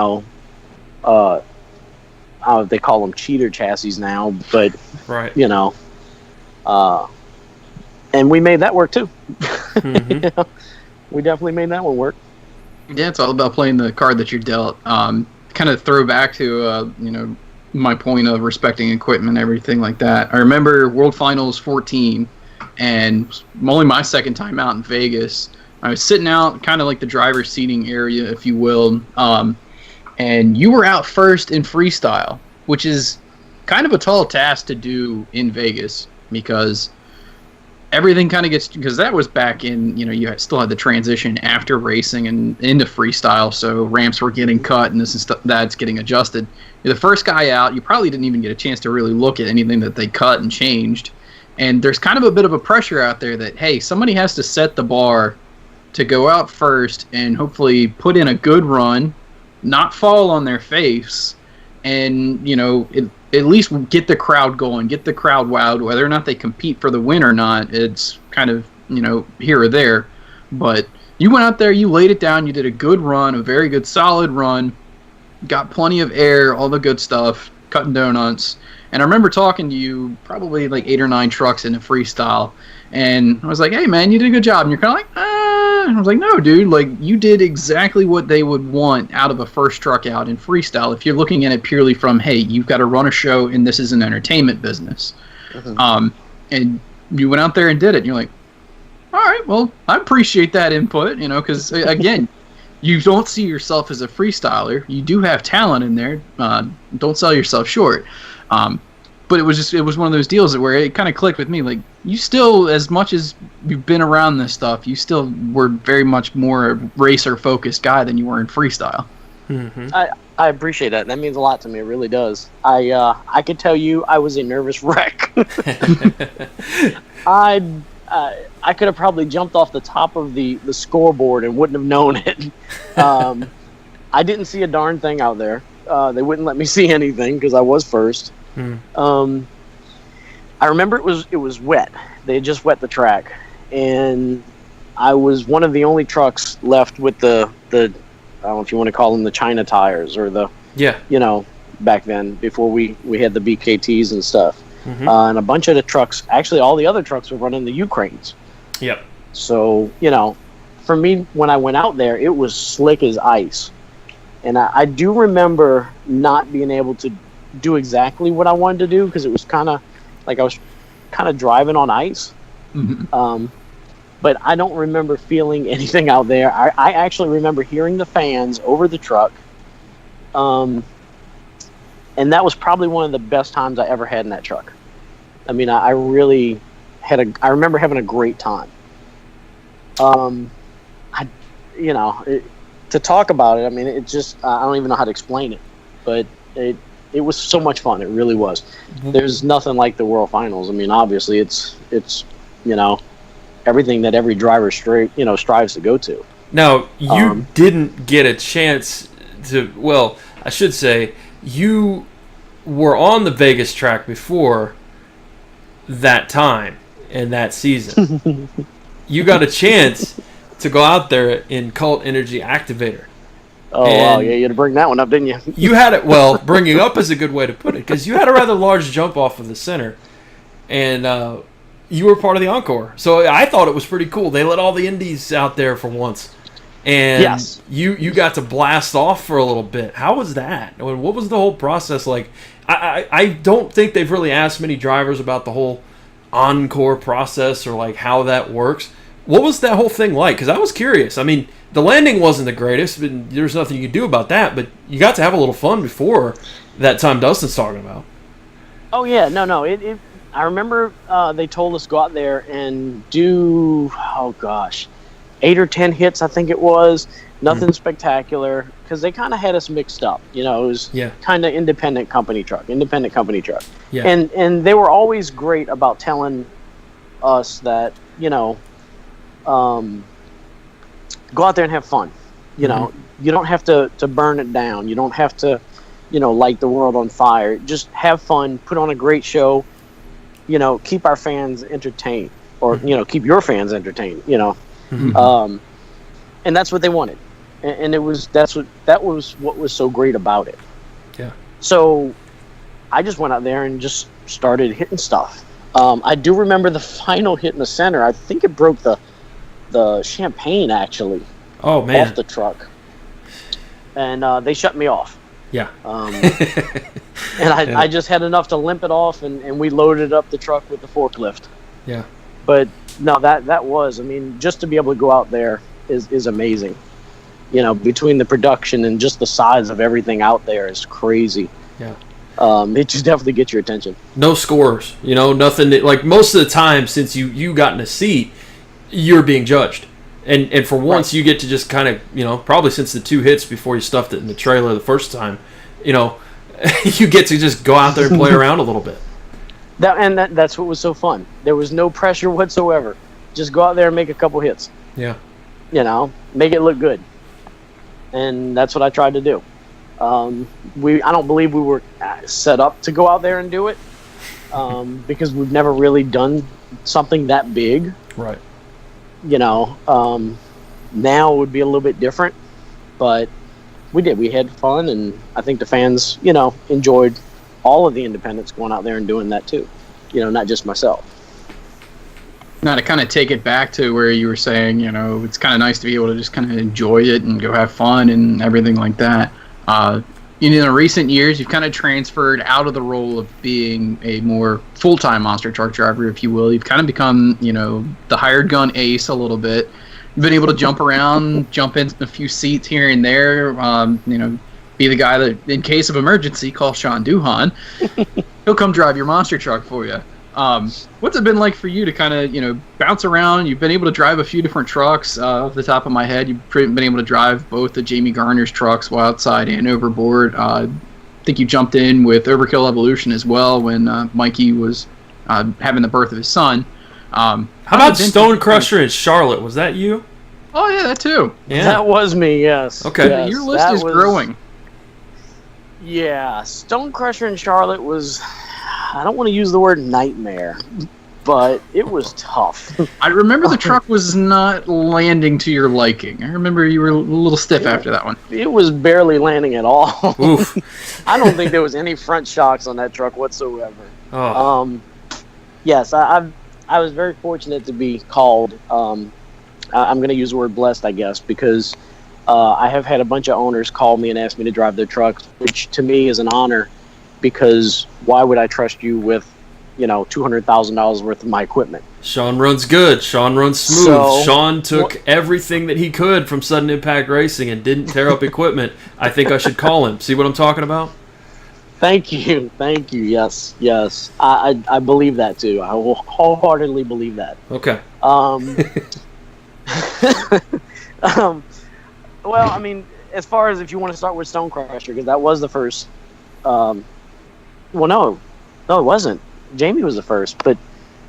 call them cheater chassis now, but, right. And we made that work, too. Mm-hmm. We definitely made that one work. Yeah, it's all about playing the card that you're dealt. Kind of throw back to, my point of respecting equipment and everything like that. I remember World Finals 14, and only my second time out in Vegas. I was sitting out kind of like the driver's seating area, if you will, and you were out first in freestyle, which is kind of a tall task to do in Vegas because everything kind of gets, because that was back in, you still had the transition after racing and into freestyle, so ramps were getting cut and this and that's getting adjusted. You're the first guy out. You probably didn't even get a chance to really look at anything that they cut and changed. And there's kind of a bit of a pressure out there that, hey, somebody has to set the bar to go out first and hopefully put in a good run, not fall on their face, and, at least get the crowd going, get the crowd wowed. Whether or not they compete for the win or not, it's kind of, here or there. But you went out there, you laid it down, you did a good run, a very good solid run, got plenty of air, all the good stuff, cutting donuts. And I remember talking to you probably like 8 or 9 trucks into freestyle, and I was like, hey man, you did a good job. And you're kind of like, and I was like, no dude, like you did exactly what they would want out of a first truck out in freestyle if you're looking at it purely from, hey, you've got to run a show and this is an entertainment business. Mm-hmm. And you went out there and did it, and you're like, all right, well, I appreciate that input, because again, you don't see yourself as a freestyler. You do have talent in there. Don't sell yourself short. But it was one of those deals where it kind of clicked with me. Like, you still, as much as you've been around this stuff, you still were very much more a racer-focused guy than you were in freestyle. Mm-hmm. I appreciate that. That means a lot to me. It really does. I could tell you I was a nervous wreck. I could have probably jumped off the top of the scoreboard and wouldn't have known it. I didn't see a darn thing out there. They wouldn't let me see anything because I was first. I remember it was wet. They had just wet the track, and I was one of the only trucks left with the I don't know if you want to call them the China tires or the back then before we had the BKTs and stuff. Mm-hmm. And a bunch of the trucks, actually all the other trucks were running the Ukraines. Yep. So for me, when I went out there, it was slick as ice. And I do remember not being able to do exactly what I wanted to do because it was kind of like I was kind of driving on ice. Mm-hmm. But I don't remember feeling anything out there. I actually remember hearing the fans over the truck. And that was probably one of the best times I ever had in that truck. I mean, I really I remember having a great time. To talk about it, I mean, it just, I don't even know how to explain it, but it was so much fun. It really was. There's nothing like the World Finals. I mean, obviously it's everything that every driver strives to go to. Now, you didn't get a chance to, well, I should say, you were on the Vegas track before that time and that season. You got a chance to go out there in Cult Energy Activator. Oh, wow, yeah, you had to bring that one up, didn't you? You had it, well, bringing up is a good way to put it, because you had a rather large jump off of the center, and you were part of the encore. So I thought it was pretty cool. They let all the indies out there for once, and yes. you got to blast off for a little bit. How was that? I mean, what was the whole process like? I don't think they've really asked many drivers about the whole encore process or like how that works. What was that whole thing like? Because I was curious. I mean, the landing wasn't the greatest, but there's nothing you could do about that. But you got to have a little fun before that time Dustin's talking about. Oh, yeah. No. I remember they told us to go out there and do, 8 or 10 hits, I think it was. Nothing spectacular, because they kind of had us mixed up. You know, it was kind of independent company truck. Yeah. And they were always great about telling us that, go out there and have fun. You know, you don't have to burn it down. You don't have to, light the world on fire. Just have fun, put on a great show, keep our fans entertained, or, keep your fans entertained, and that's what they wanted. And that was what was so great about it. Yeah. So I just went out there and just started hitting stuff. I do remember the final hit in the center. I think it broke the champagne, actually. Oh, man. Off the truck. And they shut me off. Yeah. And I just had enough to limp it off, and we loaded up the truck with the forklift. Yeah. But no, that was, just to be able to go out there is amazing. Between the production and just the size of everything out there is crazy. Yeah. It just definitely gets your attention. No scores, nothing. Like most of the time, since you got in a seat, you're being judged. And for once, you get to just kind of, probably since the 2 hits before you stuffed it in the trailer the first time, you get to just go out there and play around a little bit. That's what was so fun. There was no pressure whatsoever. Just go out there and make a couple hits. Yeah. Make it look good. And that's what I tried to do. I don't believe we were set up to go out there and do it, because we've never really done something that big. Right. Now it would be a little bit different, but we did. We had fun, and I think the fans, enjoyed all of the independents going out there and doing that too. Not just myself. Now, to kind of take it back to where you were saying, it's kind of nice to be able to just kind of enjoy it and go have fun and everything like that. In the recent years, you've kind of transferred out of the role of being a more full-time monster truck driver, if you will. You've kind of become, the hired gun ace a little bit. You've been able to jump around, jump in a few seats here and there, be the guy that, in case of emergency, call Sean DUHON. He'll come drive your monster truck for you. What's it been like for you to kind of, bounce around? You've been able to drive a few different trucks. Off the top of my head, you've been able to drive both the Jamie Garner's trucks, Wildside and Overboard. I think you jumped in with Overkill Evolution as well when Mikey was having the birth of his son. How about Stone Crusher in Charlotte? Was that you? Oh, yeah, that too. Yeah. That was me, yes. Okay. Yeah, your list is growing. Yeah, Stone Crusher in Charlotte was... I don't want to use the word nightmare, but it was tough. I remember the truck was not landing to your liking. I remember you were a little stiff after that one. It was barely landing at all. Oof. I don't think there was any front shocks on that truck whatsoever. Oh. Yes, I was very fortunate to be called. I'm going to use the word blessed, I guess, because I have had a bunch of owners call me and ask me to drive their trucks, which to me is an honor. Because why would I trust you with, $200,000 worth of my equipment? Sean runs good. Sean runs smooth. So, Sean took everything that he could from Sudden Impact Racing and didn't tear up equipment. I think I should call him. See what I'm talking about? Thank you. Yes. I believe that too. I will wholeheartedly believe that. Okay. Well, as far as if you want to start with Stone Crusher, because that was the first. Well, no, it wasn't. Jamie was the first, but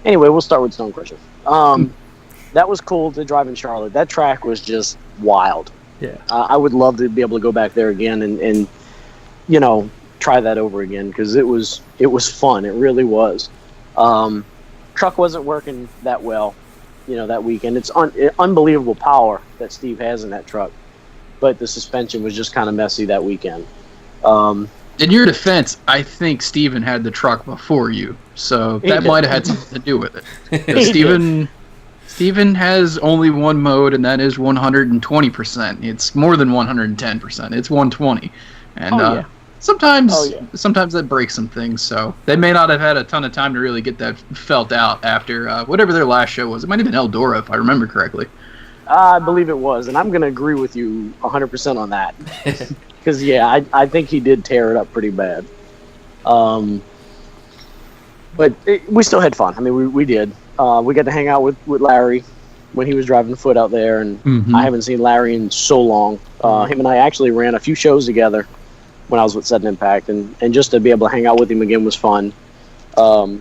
anyway, we'll start with Stone Crusher. That was cool to drive in Charlotte. That track was just wild. Yeah. I would love to be able to go back there again and try that over again, because it was fun. It really was. Truck wasn't working that well. that weekend. It's unbelievable power that Steve has in that truck, but the suspension was just kind of messy that weekend. In your defense, I think Steven had the truck before you, so that might have had something to do with it. Steven has only one mode, and that is 120%. It's more than 110%. It's 120. And sometimes that breaks some things, so they may not have had a ton of time to really get that felt out after whatever their last show was. It might have been Eldora, if I remember correctly. I believe it was, and I'm going to agree with you 100% on that. Because, I think he did tear it up pretty bad. But we still had fun. I mean, we did. We got to hang out with Larry when he was driving the foot out there, and I haven't seen Larry in so long. Him and I actually ran a few shows together when I was with Sudden Impact, and just to be able to hang out with him again was fun. But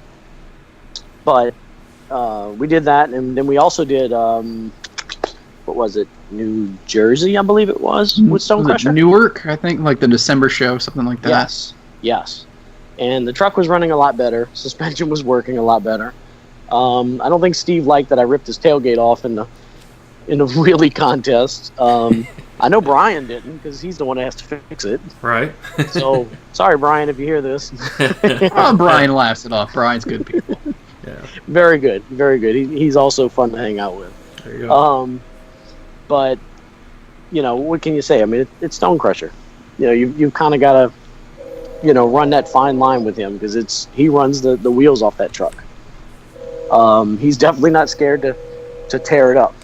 we did that, and then we also did, what was it, New Jersey, I believe it was, with Stone Crusher? Newark, I think, like the December show, something like that. Yes. And the truck was running a lot better. Suspension was working a lot better. I don't think Steve liked that I ripped his tailgate off in the wheelie contest. I know Brian didn't, because he's the one that has to fix it. Right. So, sorry, Brian, if you hear this. Brian laughs it off. Brian's good people. Yeah. Very good. Very good. He's also fun to hang out with. There you go. But, what can you say? I mean, it's Stone Crusher. You've kind of got to, run that fine line with him, because he runs the wheels off that truck. He's definitely not scared to tear it up.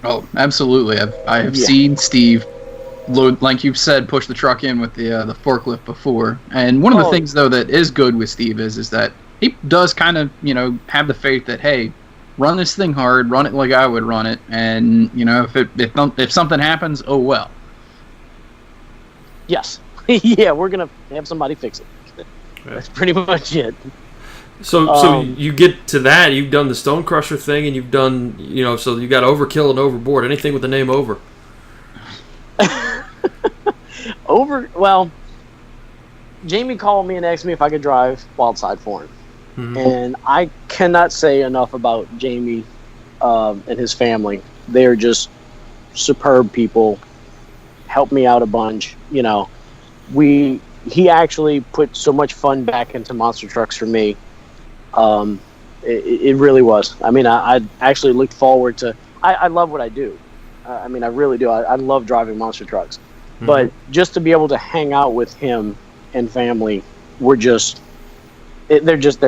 Oh, absolutely. I have seen Steve, like you've said, push the truck in with the forklift before. And one of the things, though, that is good with Steve is that he does kind of, have the faith that, hey, run this thing hard, run it like I would run it, and, if something happens, oh well. Yes. Yeah, we're going to have somebody fix it. That's pretty much it. So you get to that, you've done the Stone Crusher thing, and you've done, so you got Overkill and Overboard. Anything with the name Over? Well, Jamie called me and asked me if I could drive Wildside for him. Mm-hmm. And I cannot say enough about Jamie and his family. They're just superb people. Helped me out a bunch. He actually put so much fun back into monster trucks for me. It really was. I mean, I actually looked forward to. I love what I do. I mean, I really do. I love driving monster trucks. Mm-hmm. But just to be able to hang out with him and family, they're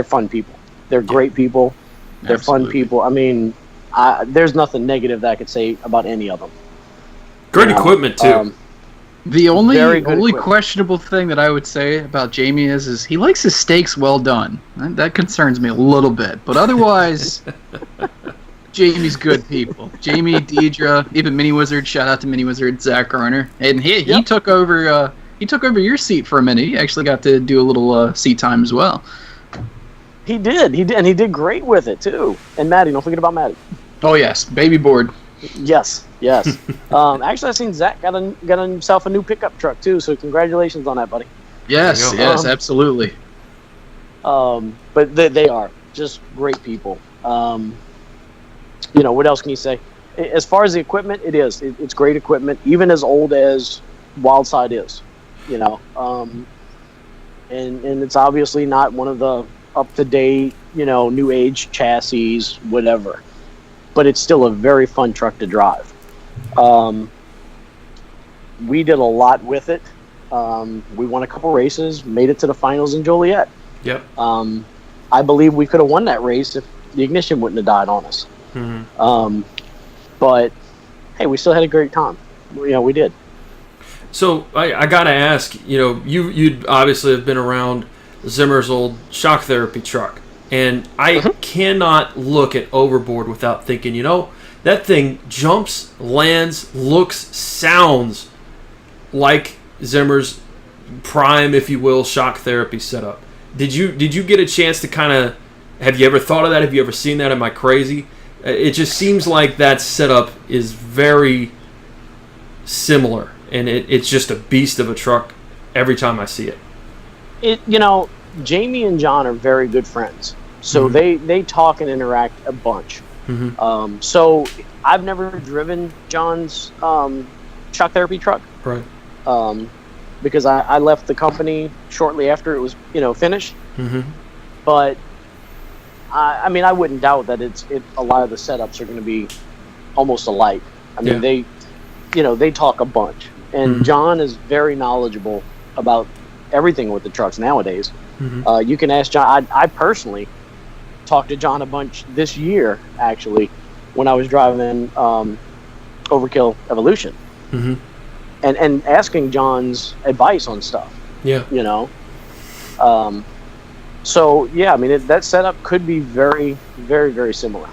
fun people. They're great people. They're Absolutely. Fun people. I mean, there's nothing negative that I could say about any of them. Great equipment too. The only questionable thing that I would say about Jamie is he likes his steaks well done. That concerns me a little bit. But otherwise, Jamie's good people. Jamie, Deidre, even Mini Wizard. Shout out to Mini Wizard, Zach Garner. And he took over your seat for a minute. He actually got to do a little seat time as well. He did, and he did great with it too. And Maddie, don't forget about Maddie. Oh yes, baby board. Yes. Actually, I've seen Zach got himself a new pickup truck too. So congratulations on that, buddy. Yes, absolutely. But they are just great people. What else can you say? As far as the equipment, it's great equipment, even as old as Wildside is. And it's obviously not one of the up-to-date, new age chassis, whatever. But it's still a very fun truck to drive. We did a lot with it. We won a couple races, made it to the finals in Joliet. Yep. I believe we could have won that race if the ignition wouldn't have died on us. Mm-hmm. But hey, we still had a great time. We did. So I gotta ask, you obviously have been around Zimmer's old shock therapy truck, and I cannot look at Overboard without thinking, that thing jumps, lands, looks, sounds like Zimmer's prime, if you will, shock therapy setup. Did you get a chance to kind of? Have you ever thought of that? Have you ever seen that? Am I crazy? It just seems like that setup is very similar, and it's just a beast of a truck every time I see it. Jamie and John are very good friends, so they talk and interact a bunch. So I've never driven John's shock therapy truck. Right. Because I left the company shortly after it was, finished. But I mean, I wouldn't doubt that a lot of the setups are going to be almost alike. I mean, they talk a bunch, and John is very knowledgeable about everything with the trucks nowadays. You can ask John. I personally talked to John a bunch this year, actually, when I was driving Overkill Evolution, and asking John's advice on stuff. Yeah. So yeah, I mean that setup could be very, very, very similar.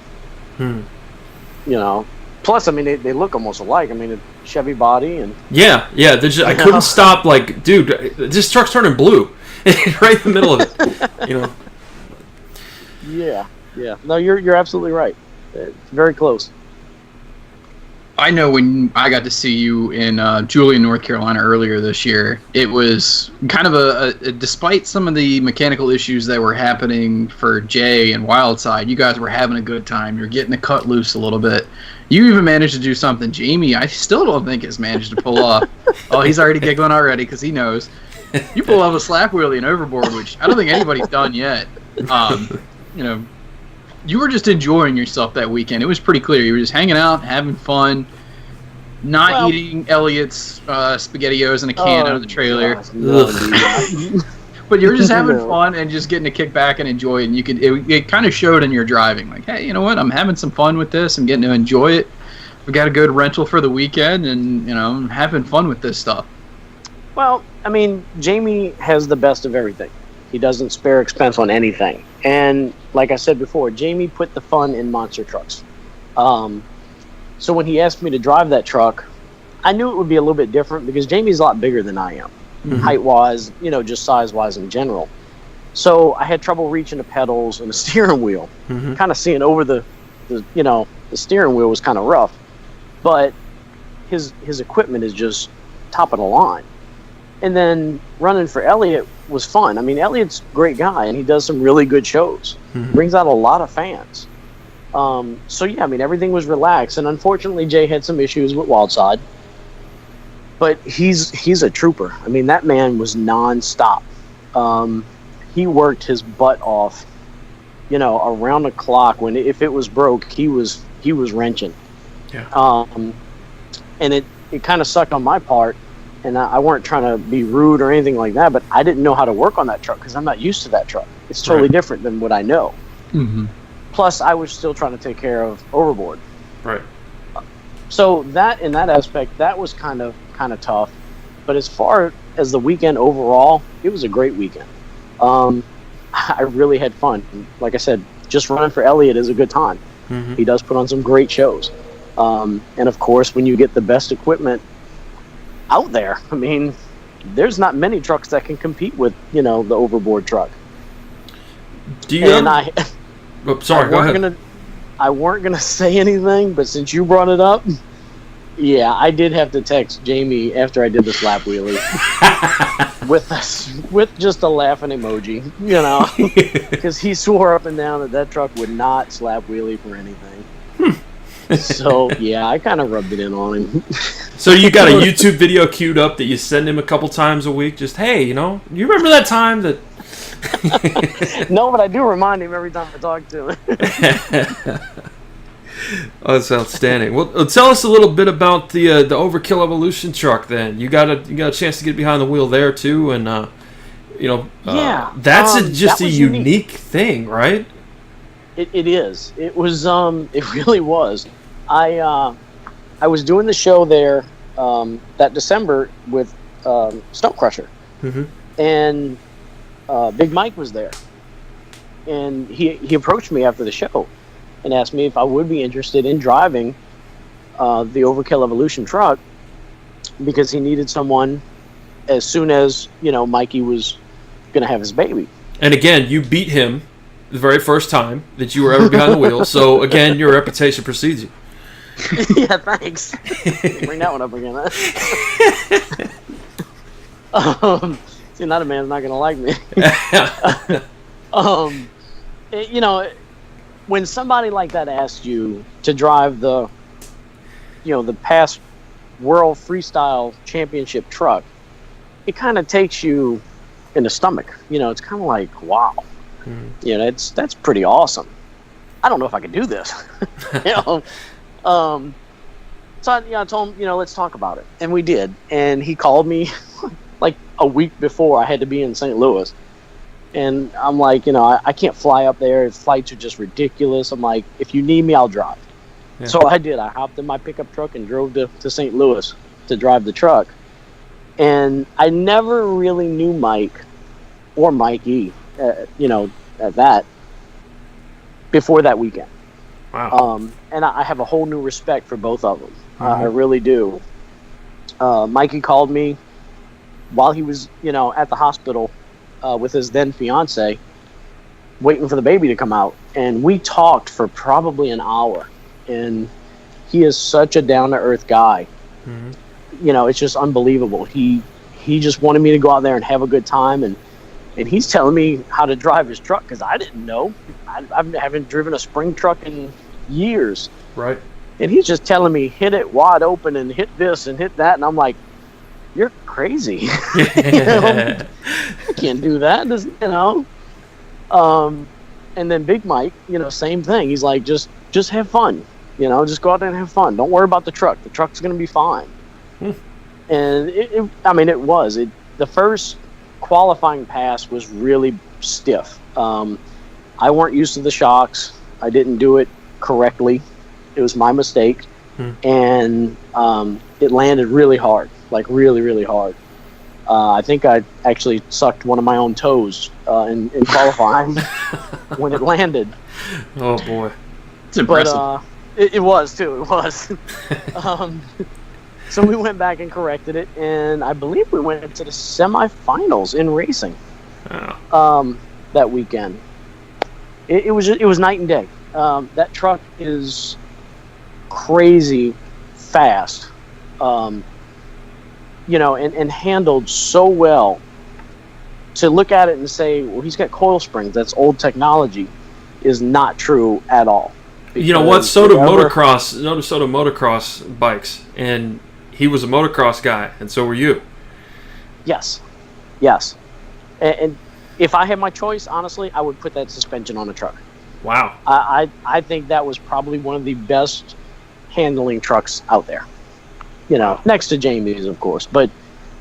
Plus, I mean they look almost alike. I mean, a Chevy body and yeah. I couldn't stop. Like, dude, this truck's turning blue, right in the middle of it. Yeah. No, you're absolutely right. It's very close. I know when I got to see you in Julian, North Carolina earlier this year, it was kind of a despite some of the mechanical issues that were happening for Jay and Wildside, you guys were having a good time. You're getting the cut loose a little bit. You even managed to do something Jamie, I still don't think has managed to pull off. Oh, he's already giggling already because he knows. You pull off a slap wheelie and Overboard, which I don't think anybody's done yet. You were just enjoying yourself that weekend. It was pretty clear. You were just hanging out, having fun, not eating Elliot's SpaghettiOs in a can out of the trailer. But you were just having fun and just getting to kick back and enjoy it. And it kind of showed in your driving. Like, hey, you know what? I'm having some fun with this. I'm getting to enjoy it. We got a good rental for the weekend, and I'm having fun with this stuff. Well, I mean, Jamie has the best of everything. He doesn't spare expense on anything. And like I said before, Jamie put the fun in monster trucks. So when he asked me to drive that truck, I knew it would be a little bit different because Jamie's a lot bigger than I am, height-wise, just size-wise in general. So I had trouble reaching the pedals and the steering wheel. Kind of seeing over the steering wheel was kind of rough. But his equipment is just top of the line. And then running for Elliot was fun. I mean, Elliot's a great guy, and he does some really good shows. Brings out a lot of fans. So, yeah, I mean, everything was relaxed. And unfortunately, Jay had some issues with Wildside. But he's a trooper. I mean, that man was nonstop. He worked his butt off, around the clock. If it was broke, he was wrenching. Yeah. And it kind of sucked on my part. And I weren't trying to be rude or anything like that, but I didn't know how to work on that truck because I'm not used to that truck. It's totally different than what I know. Plus, I was still trying to take care of Overboard. Right. So in that aspect, that was kind of tough. But as far as the weekend overall, it was a great weekend. I really had fun. Like I said, just running for Elliot is a good time. He does put on some great shows. And of course, when you get the best equipment out there, I mean, there's not many trucks that can compete with, the Overboard truck. Sorry, go ahead. I weren't gonna say anything, but since you brought it up, yeah, I did have to text Jamie after I did the slap wheelie with just a laughing emoji, because he swore up and down that truck would not slap wheelie for anything. So yeah, I kind of rubbed it in on him. So you got a YouTube video queued up that you send him a couple times a week? Just, hey, you remember that time that... No, but I do remind him every time I talk to him. Oh, that's outstanding. Well, tell us a little bit about the Overkill Evolution truck. Then you got a chance to get behind the wheel there too, and that's just a unique thing, right? It is. It was. It really was. I was doing the show there that December with Snow Crusher, and Big Mike was there, and he approached me after the show and asked me if I would be interested in driving the Overkill Evolution truck because he needed someone as soon as Mikey was going to have his baby. And again, you beat him the very first time that you were ever behind the wheel. So again, your reputation precedes you. Yeah, thanks. Bring that one up again. Huh? See, another man's not gonna like me. when somebody like that asks you to drive the past World Freestyle Championship truck, it kind of takes you in the stomach. It's kind of like, wow. That's pretty awesome. I don't know if I could do this. So I told him, let's talk about it, and we did. And he called me like a week before I had to be in St. Louis, and I'm like, I can't fly up there. Flights are just ridiculous. I'm like, if you need me, I'll drive. Yeah. So I did. I hopped in my pickup truck and drove to St. Louis to drive the truck. And I never really knew Mike or Mikey, at that before that weekend. Wow. And I have a whole new respect for both of them. I really do. Mikey called me while he was, at the hospital with his then fiance, waiting for the baby to come out. And we talked for probably an hour. And he is such a down-to-earth guy. It's just unbelievable. He just wanted me to go out there and have a good time. And he's telling me how to drive his truck because I didn't know. I haven't driven a spring truck in years. Right. And he's just telling me, hit it wide open and hit this and hit that. And I'm like, you're crazy. I can't do that. And then Big Mike, same thing. He's like, just have fun. Just go out there and have fun. Don't worry about the truck. The truck's going to be fine. And it was. The first qualifying pass was really stiff. I weren't used to the shocks. I didn't do it correctly. It was my mistake. And it landed really hard, like really, really hard. I think I actually sucked one of my own toes in qualifying when it landed. Oh, boy. It's impressive. But it was, too. It was. So we went back and corrected it, and I believe we went into the semifinals in racing that weekend. It was night and day. That truck is crazy fast, and handled so well. To look at it and say, well, he's got coil springs, that's old technology, is not true at all. You know what? So do motocross bikes, and he was a motocross guy, and so were you. Yes. And if I had my choice, honestly, I would put that suspension on a truck. Wow. I think that was probably one of the best handling trucks out there. Next to Jamie's, of course. But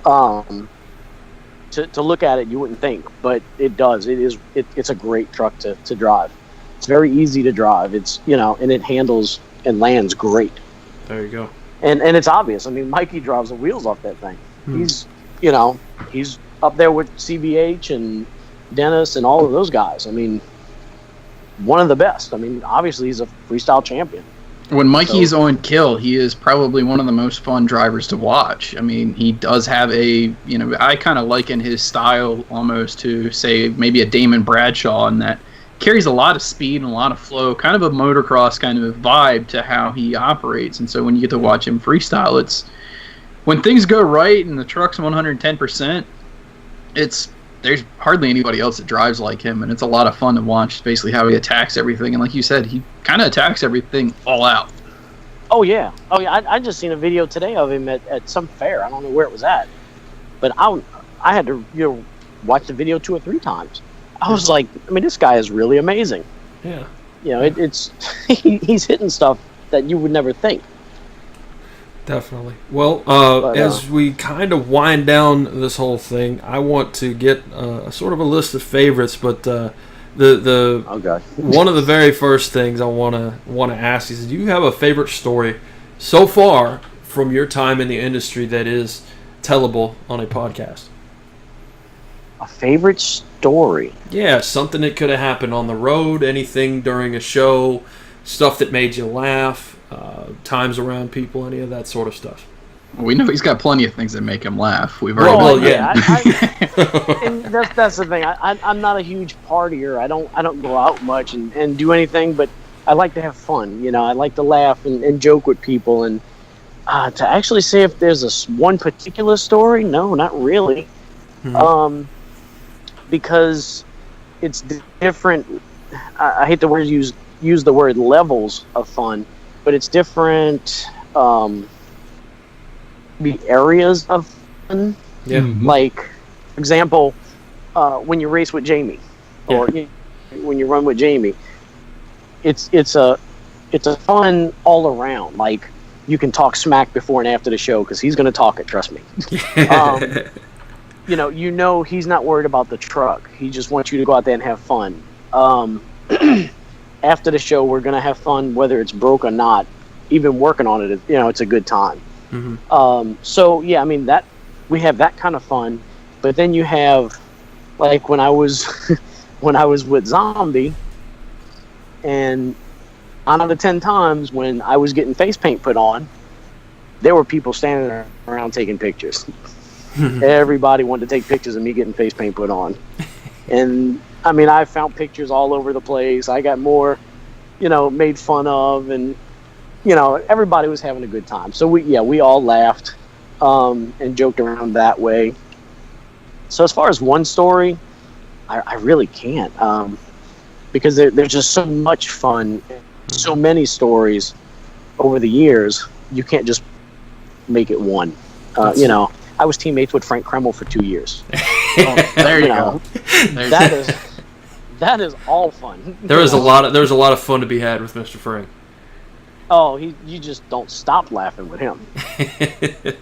to look at it, you wouldn't think, but it does. It's a great truck to drive. It's very easy to drive. It's and it handles and lands great. There you go. And it's obvious. I mean, Mikey drives the wheels off that thing. He's up there with CBH and Dennis and all of those guys. I mean, one of the best. I mean, obviously he's a freestyle champion. When Mikey's on kill, he is probably one of the most fun drivers to watch. I mean, he does have I kind of liken his style almost to, say, maybe a Damon Bradshaw, in that carries a lot of speed and a lot of flow, kind of a motocross kind of vibe to how he operates. And so when you get to watch him freestyle, it's when things go right and the truck's 110%, there's hardly anybody else that drives like him, and it's a lot of fun to watch basically how he attacks everything. And like you said, he kind of attacks everything all out. Oh yeah. I just seen a video today of him at some fair. I don't know where it was at, but I had to watch the video 2 or 3 times. I was like, I mean, this guy is really amazing. Yeah. It's he's hitting stuff that you would never think. Definitely. Well, as we kind of wind down this whole thing, I want to get sort of a list of favorites, but one of the very first things I want to ask is, do you have a favorite story so far from your time in the industry that is tellable on a podcast? A favorite story? Yeah, something that could have happened on the road, anything during a show, stuff that made you laugh, times around people, any of that sort of stuff. Well, we know he's got plenty of things that make him laugh. We've already and that's the thing. I'm not a huge partier. I don't go out much and do anything, but I like to have fun. I like to laugh and joke with people. And to actually say if there's one particular story, no, not really. Because it's different. I hate the word used, use the word levels of fun, but it's different areas of fun. Yeah. Like, for example, when you race with Jamie, or when you run with Jamie, it's a fun all around. Like, you can talk smack before and after the show because he's going to talk it. Trust me. He's not worried about the truck. He just wants you to go out there and have fun. After the show, we're going to have fun, whether it's broke or not. Even working on it, it's a good time. Mm-hmm. That we have that kind of fun. But then you have, like, when I was with Zombie, and 9 out of 10 times when I was getting face paint put on, there were people standing around taking pictures. Everybody wanted to take pictures of me getting face paint put on. And I found pictures all over the place. I got more, made fun of, and everybody was having a good time. So we all laughed and joked around that way. So as far as one story, I really can't, because there's just so much fun, so many stories over the years. You can't just make it one. I was teammates with Frank Kreml for 2 years. There you go. That is all fun. There was a lot of fun to be had with Mr. Frank. Oh, you just don't stop laughing with him.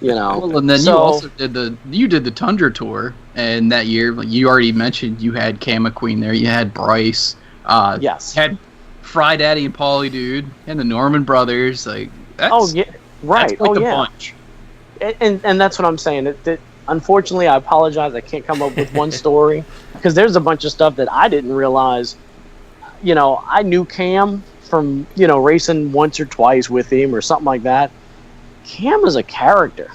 Well, and then you also did the Tundra tour, and that year, like you already mentioned, you had Cam McQueen there, you had Bryce, yes, had Fry Daddy and Paulie Dude, and the Norman Brothers. Like, that's, right. That's like bunch. And that's what I'm saying. That unfortunately, I apologize. I can't come up with one story because there's a bunch of stuff that I didn't realize. I knew Cam from racing once or twice with him or something like that. Cam is a character.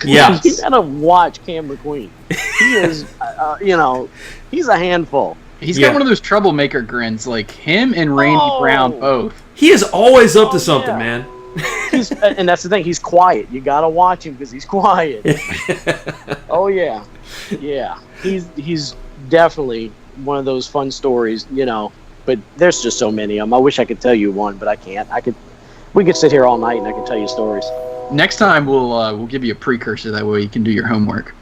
Yeah, you gotta watch Cam McQueen. He is, he's a handful. He's got one of those troublemaker grins, like him and Randy Brown both. He is always up to something, man. And that's the thing. He's quiet. You gotta watch him because he's quiet. Oh yeah. He's definitely one of those fun stories, But there's just so many of them. I wish I could tell you one, but I can't. We could sit here all night and I could tell you stories. Next time we'll give you a precursor. That way you can do your homework.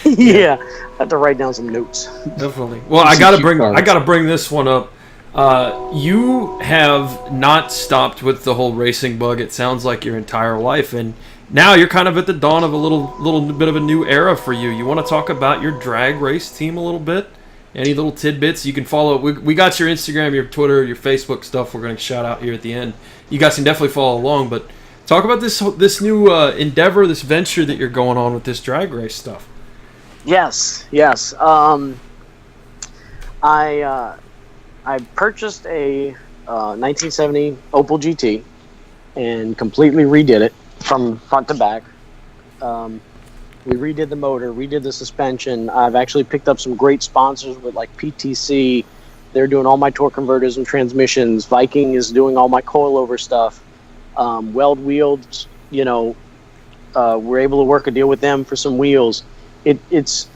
Yeah, I have to write down some notes. Definitely. Well, I gotta bring this one up. You have not stopped with the whole racing bug. It sounds like your entire life, and now you're kind of at the dawn of a little bit of a new era for you. You want to talk about your drag race team a little bit? Any little tidbits you can follow? We got your Instagram, your Twitter, your Facebook stuff. We're going to shout out here at the end. You guys can definitely follow along, but talk about this new endeavor, this venture that you're going on with this drag race stuff. Yes. I purchased a 1970 Opel GT and completely redid it from front to back. We redid the motor, redid the suspension. I've actually picked up some great sponsors with like PTC. They're doing all my torque converters and transmissions. Viking is doing all my coilover stuff. Weld Wheels, we're able to work a deal with them for some wheels. It's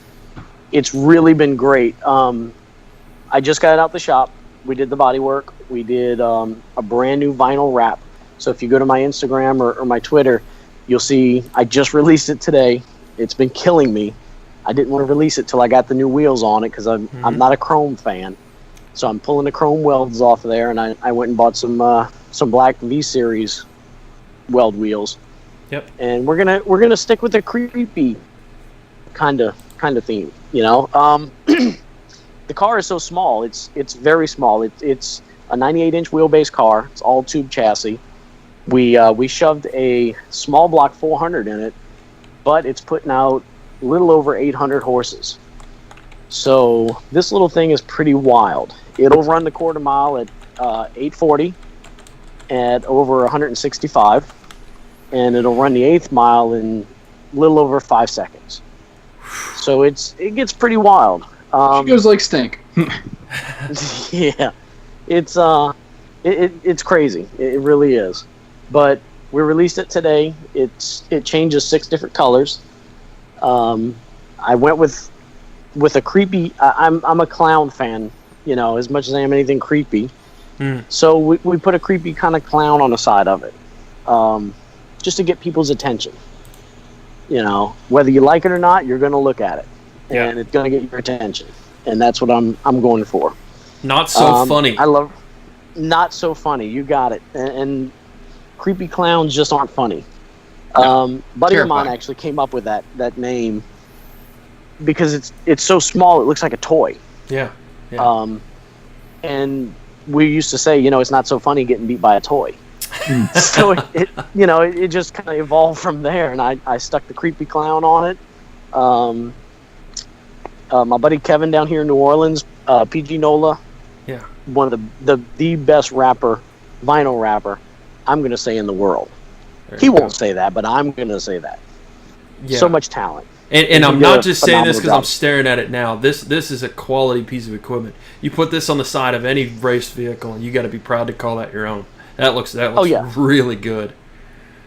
really been great. I just got it out the shop. We did the body work. We did a brand new vinyl wrap. So if you go to my Instagram or my Twitter, you'll see I just released it today. It's been killing me. I didn't want to release it till I got the new wheels on it because I'm not a chrome fan. So I'm pulling the chrome welds off of there, and I went and bought some black V-Series weld wheels. Yep. And we're gonna stick with the creepy kind of theme. The car is so small. It's very small. It's a 98-inch wheelbase car. It's all tube chassis. We shoved a small block 400 in it, but it's putting out a little over 800 horses. So this little thing is pretty wild. It'll run the quarter mile at 840 at over 165, and it'll run the eighth mile in a little over 5 seconds. So it gets pretty wild. She goes like stink. Yeah, it's crazy. It really is. But we released it today. It changes 6 different colors. I went with a creepy. I'm a clown fan, as much as I am anything creepy. So we put a creepy kind of clown on the side of it, just to get people's attention. You know, whether you like it or not, you're going to look at it, and it's going to get your attention, and that's what I'm going for. Not so funny. I love not so funny. You got it. And creepy clowns just aren't funny. Buddy of mine actually came up with that name because it's so small it looks like a toy. Yeah. And we used to say, you know, it's not so funny getting beat by a toy. So it just kind of evolved from there, and I stuck the creepy clown on it. My buddy Kevin down here in New Orleans, PG Nola, one of the best vinyl rapper, I'm gonna say in the world. He won't say that, but I'm gonna say that. Yeah. So much talent. And I'm not just saying this because I'm staring at it now. This is a quality piece of equipment. You put this on the side of any race vehicle, and you got to be proud to call that your own. That looks really good.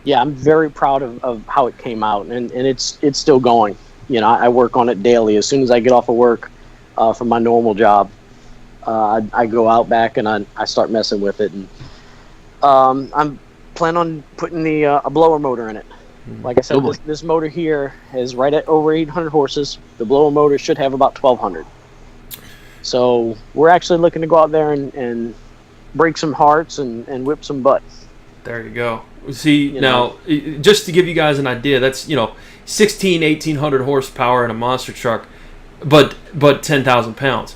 Yeah, I'm very proud of how it came out, and it's still going. You know, I work on it daily. As soon as I get off of work from my normal job, I go out back and I start messing with it. And I'm planning on putting a blower motor in it. Like I said, this motor here is right at over 800 horses. The blower motor should have about 1,200. So we're actually looking to go out there and break some hearts and whip some butts. There you go. See, now, just to give you guys an idea, that's, 1,800 horsepower in a monster truck, but 10,000 pounds.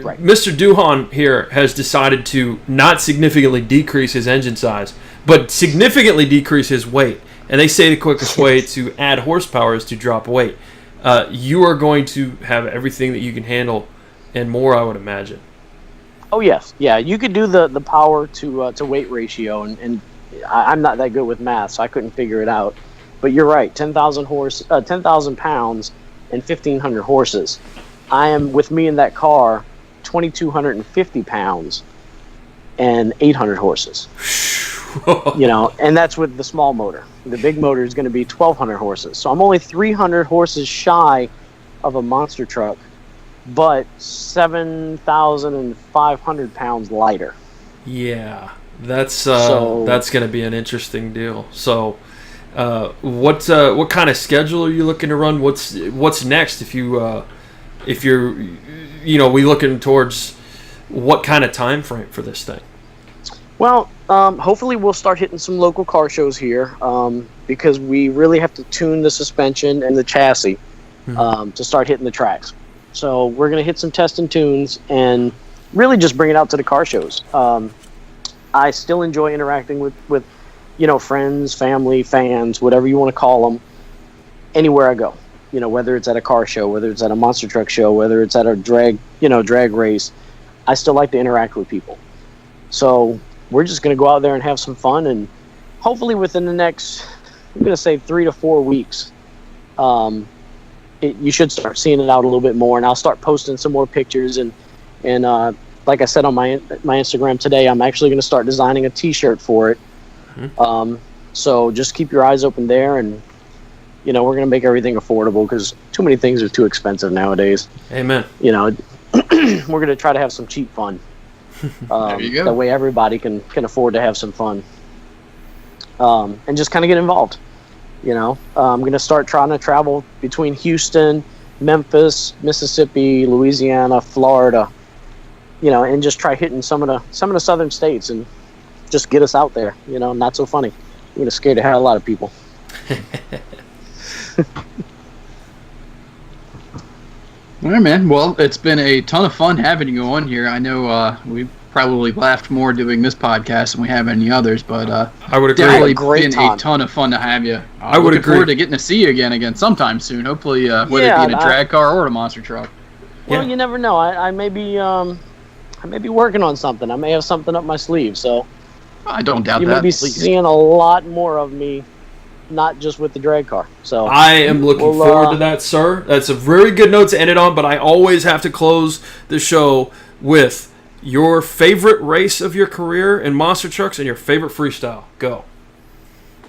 Right. Mr. DUHON here has decided to not significantly decrease his engine size, but significantly decrease his weight. And they say the quickest way to add horsepower is to drop weight. You are going to have everything that you can handle and more, I would imagine. Oh, yes. Yeah, you could do the power to weight ratio, and I'm not that good with math, so I couldn't figure it out. But you're right, 10,000 pounds and 1,500 horses. I am, with me in that car, 2,250 pounds and 800 horses. And that's with the small motor. The big motor is going to be 1,200 horses. So I'm only 300 horses shy of a monster truck, but 7,500 pounds lighter. Yeah, that's going to be an interesting deal. So, what kind of schedule are you looking to run? What's next? If you're we looking towards what kind of time frame for this thing? Well, hopefully we'll start hitting some local car shows here because we really have to tune the suspension and the chassis to start hitting the tracks. So we're going to hit some test and tunes and really just bring it out to the car shows. I still enjoy interacting with friends, family, fans, whatever you want to call them, anywhere I go. Whether it's at a car show, whether it's at a monster truck show, whether it's at a drag race, I still like to interact with people. So we're just going to go out there and have some fun, and hopefully within the next, I'm going to say 3 to 4 weeks, you should start seeing it out a little bit more, and I'll start posting some more pictures. And like I said on my Instagram today, I'm actually going to start designing a T-shirt for it. So just keep your eyes open there, and we're going to make everything affordable because too many things are too expensive nowadays. Amen. We're going to try to have some cheap fun. There you go. That way everybody can afford to have some fun. And just kind of get involved. I'm going to start trying to travel between Houston, Memphis, Mississippi, Louisiana, Florida, and just try hitting some of the southern states and just get us out there. Not so funny. I'm going to scare the hell out of a lot of people. All right, man. Well, it's been a ton of fun having you on here. I know we probably laughed more doing this podcast than we have any others, but I would agree. Definitely been a ton of fun to have you. I would agree. Forward to getting to see you again sometime soon. Hopefully, whether it be in a drag car or a monster truck. Well, you never know. I may be working on something. I may have something up my sleeve. So I don't doubt that. You may be seeing a lot more of me. Not just with the drag car. So I am looking forward to that, sir. That's a very good note to end it on, but I always have to close the show with your favorite race of your career in monster trucks and your favorite freestyle. Go.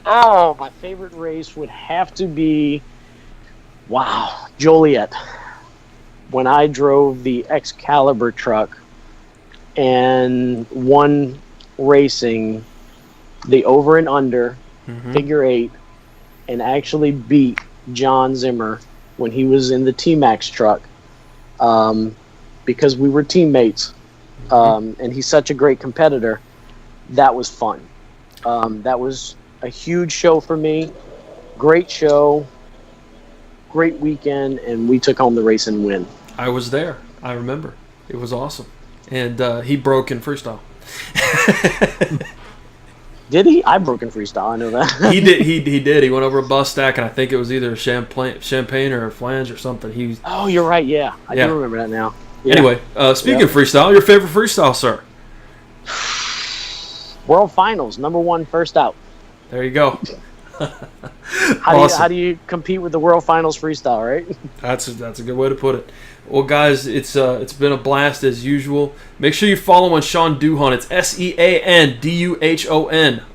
Oh, my favorite race would have to be, Joliet. When I drove the Excalibur truck and won racing the over and under figure 8 and actually beat John Zimmer when he was in the T-Max truck because we were teammates. And he's such a great competitor. That was fun. That was a huge show for me. Great show. Great weekend. And we took home the race and win. I was there. I remember. It was awesome. And he broke in freestyle. Did he? I broke in freestyle. I know that. He did. He did. He went over a bus stack, and I think it was either a champagne or a flange or something. Oh, you're right. Yeah, I do remember that now. Yeah. Anyway, speaking of freestyle, your favorite freestyle, sir? World Finals, #1, first out. There you go. How do you compete with the World Finals freestyle, right? That's a good way to put it. Well, guys, it's been a blast as usual. Make sure you follow on Sean DUHON. It's SeanDuhon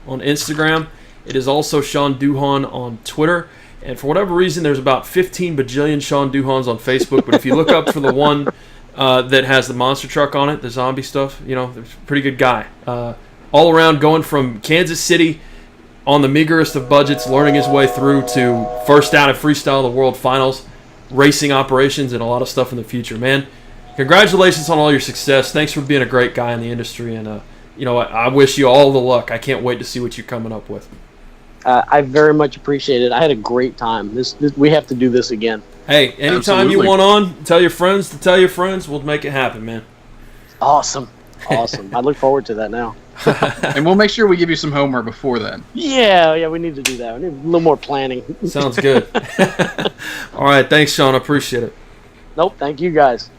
on Instagram. It is also Sean DUHON on Twitter. And for whatever reason, there's about 15 bajillion Sean DUHONs on Facebook. But if you look up for the one that has the monster truck on it, the zombie stuff, there's a pretty good guy. All around, going from Kansas City on the meagerest of budgets, learning his way through to first out at freestyle, the World Finals, racing operations, and a lot of stuff in the future. Man, congratulations on all your success. Thanks for being a great guy in the industry, and I wish you all the luck. I can't wait to see what you're coming up with. I very much appreciate it. I had a great time. This we have to do this again. Hey, anytime you want on, tell your friends to tell your friends. We'll make it happen, man. Awesome. I look forward to that now. And we'll make sure we give you some homework before then. Yeah, we need to do that. We need a little more planning. Sounds good. All right, thanks, Sean. I appreciate it. Nope, thank you guys.